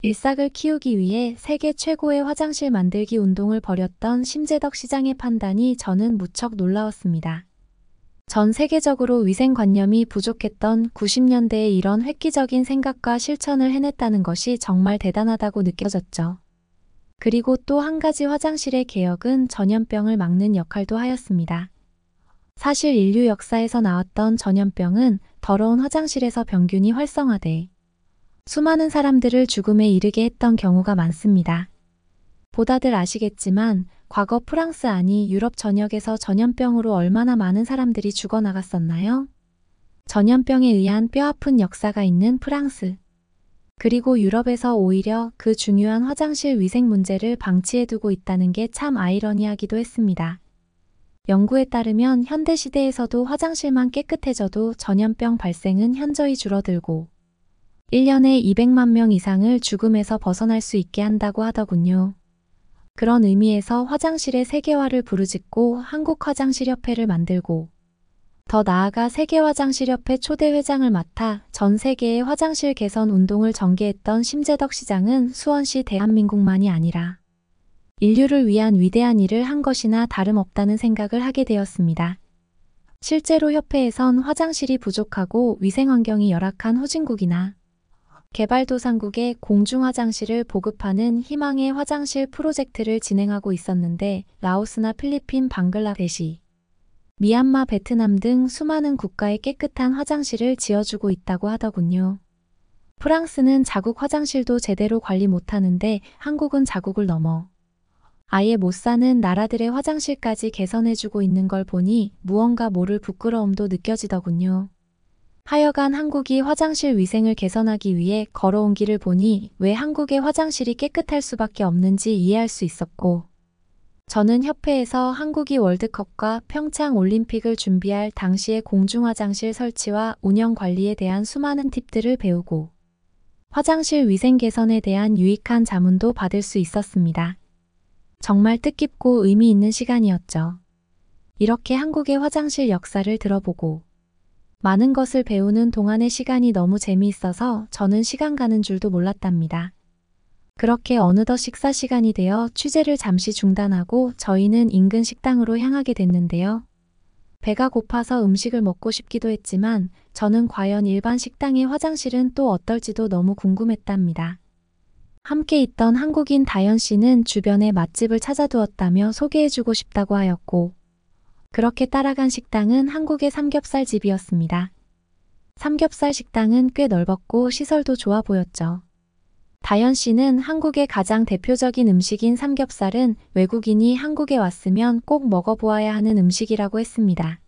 일삭을 키우기 위해 세계 최고의 화장실 만들기 운동을 벌였던 심재덕 시장의 판단이 저는 무척 놀라웠습니다. 전 세계적으로 위생관념이 부족했던 90년대에 이런 획기적인 생각과 실천을 해냈다는 것이 정말 대단하다고 느껴졌죠. 그리고 또 한 가지 화장실의 개혁은 전염병을 막는 역할도 하였습니다. 사실 인류 역사에서 나왔던 전염병은 더러운 화장실에서 병균이 활성화돼 수많은 사람들을 죽음에 이르게 했던 경우가 많습니다. 보다들 아시겠지만 과거 프랑스 아니 유럽 전역에서 전염병으로 얼마나 많은 사람들이 죽어나갔었나요? 전염병에 의한 뼈아픈 역사가 있는 프랑스. 그리고 유럽에서 오히려 그 중요한 화장실 위생 문제를 방치해두고 있다는 게 참 아이러니하기도 했습니다. 연구에 따르면 현대시대에서도 화장실만 깨끗해져도 전염병 발생은 현저히 줄어들고 1년에 200만 명 이상을 죽음에서 벗어날 수 있게 한다고 하더군요. 그런 의미에서 화장실의 세계화를 부르짖고 한국화장실협회를 만들고 더 나아가 세계화장실협회 초대 회장을 맡아 전 세계의 화장실 개선 운동을 전개했던 심재덕 시장은 수원시 대한민국만이 아니라 인류를 위한 위대한 일을 한 것이나 다름없다는 생각을 하게 되었습니다. 실제로 협회에선 화장실이 부족하고 위생환경이 열악한 후진국이나 개발도상국에 공중화장실을 보급하는 희망의 화장실 프로젝트를 진행하고 있었는데 라오스나 필리핀, 방글라데시, 미얀마, 베트남 등 수많은 국가에 깨끗한 화장실을 지어주고 있다고 하더군요. 프랑스는 자국 화장실도 제대로 관리 못하는데 한국은 자국을 넘어 아예 못 사는 나라들의 화장실까지 개선해주고 있는 걸 보니 무언가 모를 부끄러움도 느껴지더군요. 하여간 한국이 화장실 위생을 개선하기 위해 걸어온 길을 보니 왜 한국의 화장실이 깨끗할 수밖에 없는지 이해할 수 있었고 저는 협회에서 한국이 월드컵과 평창 올림픽을 준비할 당시의 공중화장실 설치와 운영 관리에 대한 수많은 팁들을 배우고 화장실 위생 개선에 대한 유익한 자문도 받을 수 있었습니다. 정말 뜻깊고 의미 있는 시간이었죠. 이렇게 한국의 화장실 역사를 들어보고 많은 것을 배우는 동안의 시간이 너무 재미있어서 저는 시간 가는 줄도 몰랐답니다. 그렇게 어느덧 식사 시간이 되어 취재를 잠시 중단하고 저희는 인근 식당으로 향하게 됐는데요. 배가 고파서 음식을 먹고 싶기도 했지만 저는 과연 일반 식당의 화장실은 또 어떨지도 너무 궁금했답니다. 함께 있던 한국인 다현 씨는 주변에 맛집을 찾아두었다며 소개해주고 싶다고 하였고 그렇게 따라간 식당은 한국의 삼겹살 집이었습니다. 삼겹살 식당은 꽤 넓었고 시설도 좋아 보였죠. 다현 씨는 한국의 가장 대표적인 음식인 삼겹살은 외국인이 한국에 왔으면 꼭 먹어보아야 하는 음식이라고 했습니다.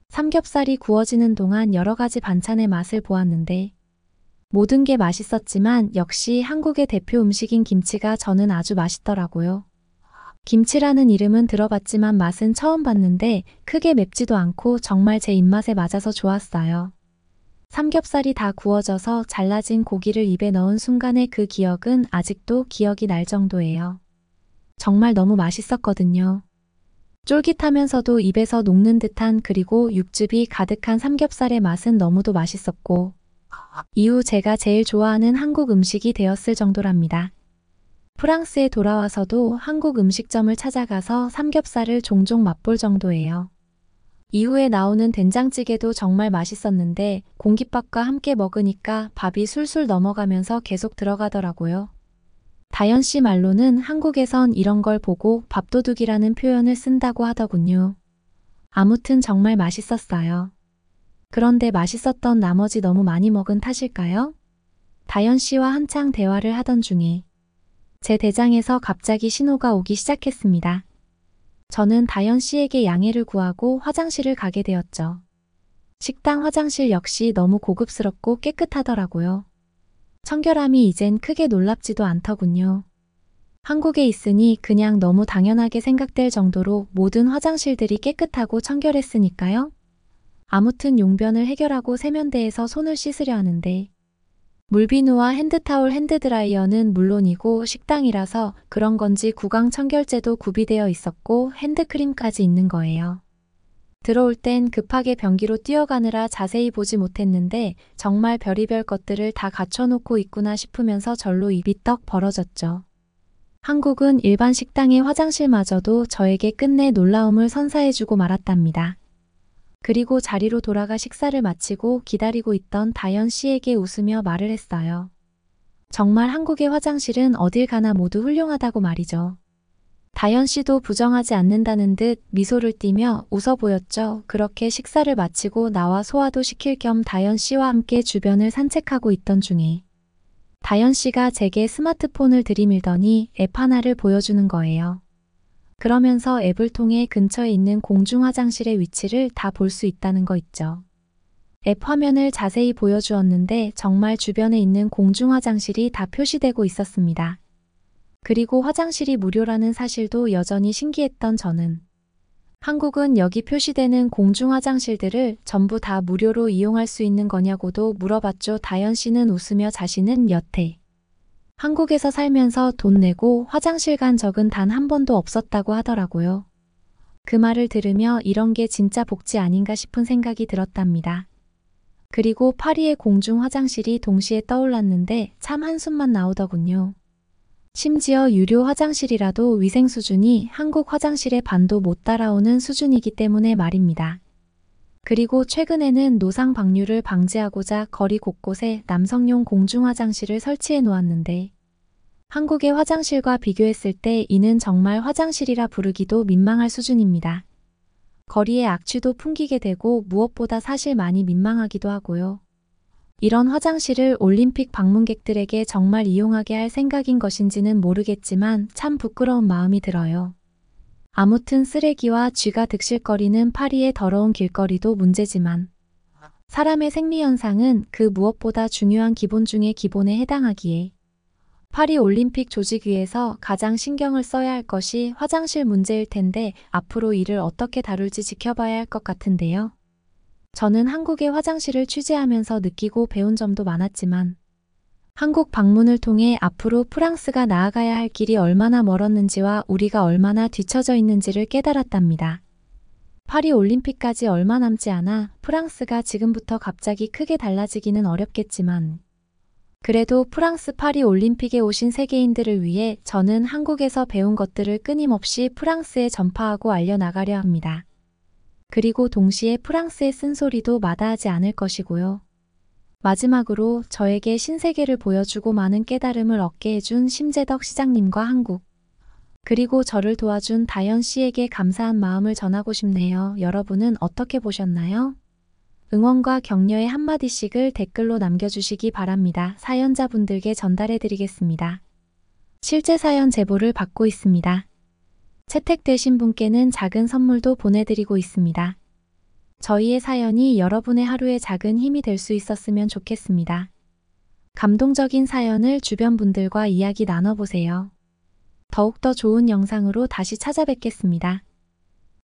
삼겹살이 구워지는 동안 여러 가지 반찬의 맛을 보았는데 모든 게 맛있었지만 역시 한국의 대표 음식인 김치가 저는 아주 맛있더라고요. 김치라는 이름은 들어봤지만 맛은 처음 봤는데 크게 맵지도 않고 정말 제 입맛에 맞아서 좋았어요. 삼겹살이 다 구워져서 잘라진 고기를 입에 넣은 순간의 그 기억은 아직도 기억이 날 정도예요. 정말 너무 맛있었거든요. 쫄깃하면서도 입에서 녹는 듯한 그리고 육즙이 가득한 삼겹살의 맛은 너무도 맛있었고 이후 제가 제일 좋아하는 한국 음식이 되었을 정도랍니다. 프랑스에 돌아와서도 한국 음식점을 찾아가서 삼겹살을 종종 맛볼 정도예요. 이후에 나오는 된장찌개도 정말 맛있었는데 공깃밥과 함께 먹으니까 밥이 술술 넘어가면서 계속 들어가더라고요. 다연 씨 말로는 한국에선 이런 걸 보고 밥도둑이라는 표현을 쓴다고 하더군요. 아무튼 정말 맛있었어요. 그런데 맛있었던 나머지 너무 많이 먹은 탓일까요? 다연 씨와 한창 대화를 하던 중에 제 대장에서 갑자기 신호가 오기 시작했습니다. 저는 다연 씨에게 양해를 구하고 화장실을 가게 되었죠. 식당 화장실 역시 너무 고급스럽고 깨끗하더라고요. 청결함이 이젠 크게 놀랍지도 않더군요. 한국에 있으니 그냥 너무 당연하게 생각될 정도로 모든 화장실들이 깨끗하고 청결했으니까요. 아무튼 용변을 해결하고 세면대에서 손을 씻으려 하는데 물비누와 핸드타올 핸드드라이어는 물론이고 식당이라서 그런 건지 구강 청결제도 구비되어 있었고 핸드크림까지 있는 거예요. 들어올 땐 급하게 변기로 뛰어가느라 자세히 보지 못했는데 정말 별의별 것들을 다 갖춰놓고 있구나 싶으면서 절로 입이 떡 벌어졌죠. 한국은 일반 식당의 화장실마저도 저에게 끝내 놀라움을 선사해주고 말았답니다. 그리고 자리로 돌아가 식사를 마치고 기다리고 있던 다연 씨에게 웃으며 말을 했어요. 정말 한국의 화장실은 어딜 가나 모두 훌륭하다고 말이죠. 다연 씨도 부정하지 않는다는 듯 미소를 띠며 웃어 보였죠. 그렇게 식사를 마치고 나와 소화도 시킬 겸 다연 씨와 함께 주변을 산책하고 있던 중에 다연 씨가 제게 스마트폰을 들이밀더니 앱 하나를 보여주는 거예요. 그러면서 앱을 통해 근처에 있는 공중 화장실의 위치를 다 볼 수 있다는 거 있죠. 앱 화면을 자세히 보여주었는데 정말 주변에 있는 공중 화장실이 다 표시되고 있었습니다. 그리고 화장실이 무료라는 사실도 여전히 신기했던 저는 한국은 여기 표시되는 공중 화장실들을 전부 다 무료로 이용할 수 있는 거냐고도 물어봤죠. 다연 씨는 웃으며 자신은 여태 한국에서 살면서 돈 내고 화장실 간 적은 단 한 번도 없었다고 하더라고요. 그 말을 들으며 이런 게 진짜 복지 아닌가 싶은 생각이 들었답니다. 그리고 파리의 공중 화장실이 동시에 떠올랐는데 참 한숨만 나오더군요. 심지어 유료 화장실이라도 위생 수준이 한국 화장실의 반도 못 따라오는 수준이기 때문에 말입니다. 그리고 최근에는 노상 방류를 방지하고자 거리 곳곳에 남성용 공중 화장실을 설치해 놓았는데 한국의 화장실과 비교했을 때 이는 정말 화장실이라 부르기도 민망할 수준입니다. 거리에 악취도 풍기게 되고 무엇보다 사실 많이 민망하기도 하고요. 이런 화장실을 올림픽 방문객들에게 정말 이용하게 할 생각인 것인지는 모르겠지만 참 부끄러운 마음이 들어요. 아무튼 쓰레기와 쥐가 득실거리는 파리의 더러운 길거리도 문제지만 사람의 생리현상은 그 무엇보다 중요한 기본 중의 기본에 해당하기에 파리 올림픽 조직위에서 가장 신경을 써야 할 것이 화장실 문제일 텐데 앞으로 이를 어떻게 다룰지 지켜봐야 할 것 같은데요. 저는 한국의 화장실을 취재하면서 느끼고 배운 점도 많았지만 한국 방문을 통해 앞으로 프랑스가 나아가야 할 길이 얼마나 멀었는지와 우리가 얼마나 뒤처져 있는지를 깨달았답니다. 파리 올림픽까지 얼마 남지 않아 프랑스가 지금부터 갑자기 크게 달라지기는 어렵겠지만 그래도 프랑스 파리 올림픽에 오신 세계인들을 위해 저는 한국에서 배운 것들을 끊임없이 프랑스에 전파하고 알려나가려 합니다. 그리고 동시에 프랑스의 쓴소리도 마다하지 않을 것이고요. 마지막으로 저에게 신세계를 보여주고 많은 깨달음을 얻게 해준 심재덕 시장님과 한국, 그리고 저를 도와준 다연 씨에게 감사한 마음을 전하고 싶네요. 여러분은 어떻게 보셨나요? 응원과 격려의 한마디씩을 댓글로 남겨주시기 바랍니다. 사연자분들께 전달해드리겠습니다. 실제 사연 제보를 받고 있습니다. 채택되신 분께는 작은 선물도 보내드리고 있습니다. 저희의 사연이 여러분의 하루에 작은 힘이 될 수 있었으면 좋겠습니다. 감동적인 사연을 주변 분들과 이야기 나눠보세요. 더욱더 좋은 영상으로 다시 찾아뵙겠습니다.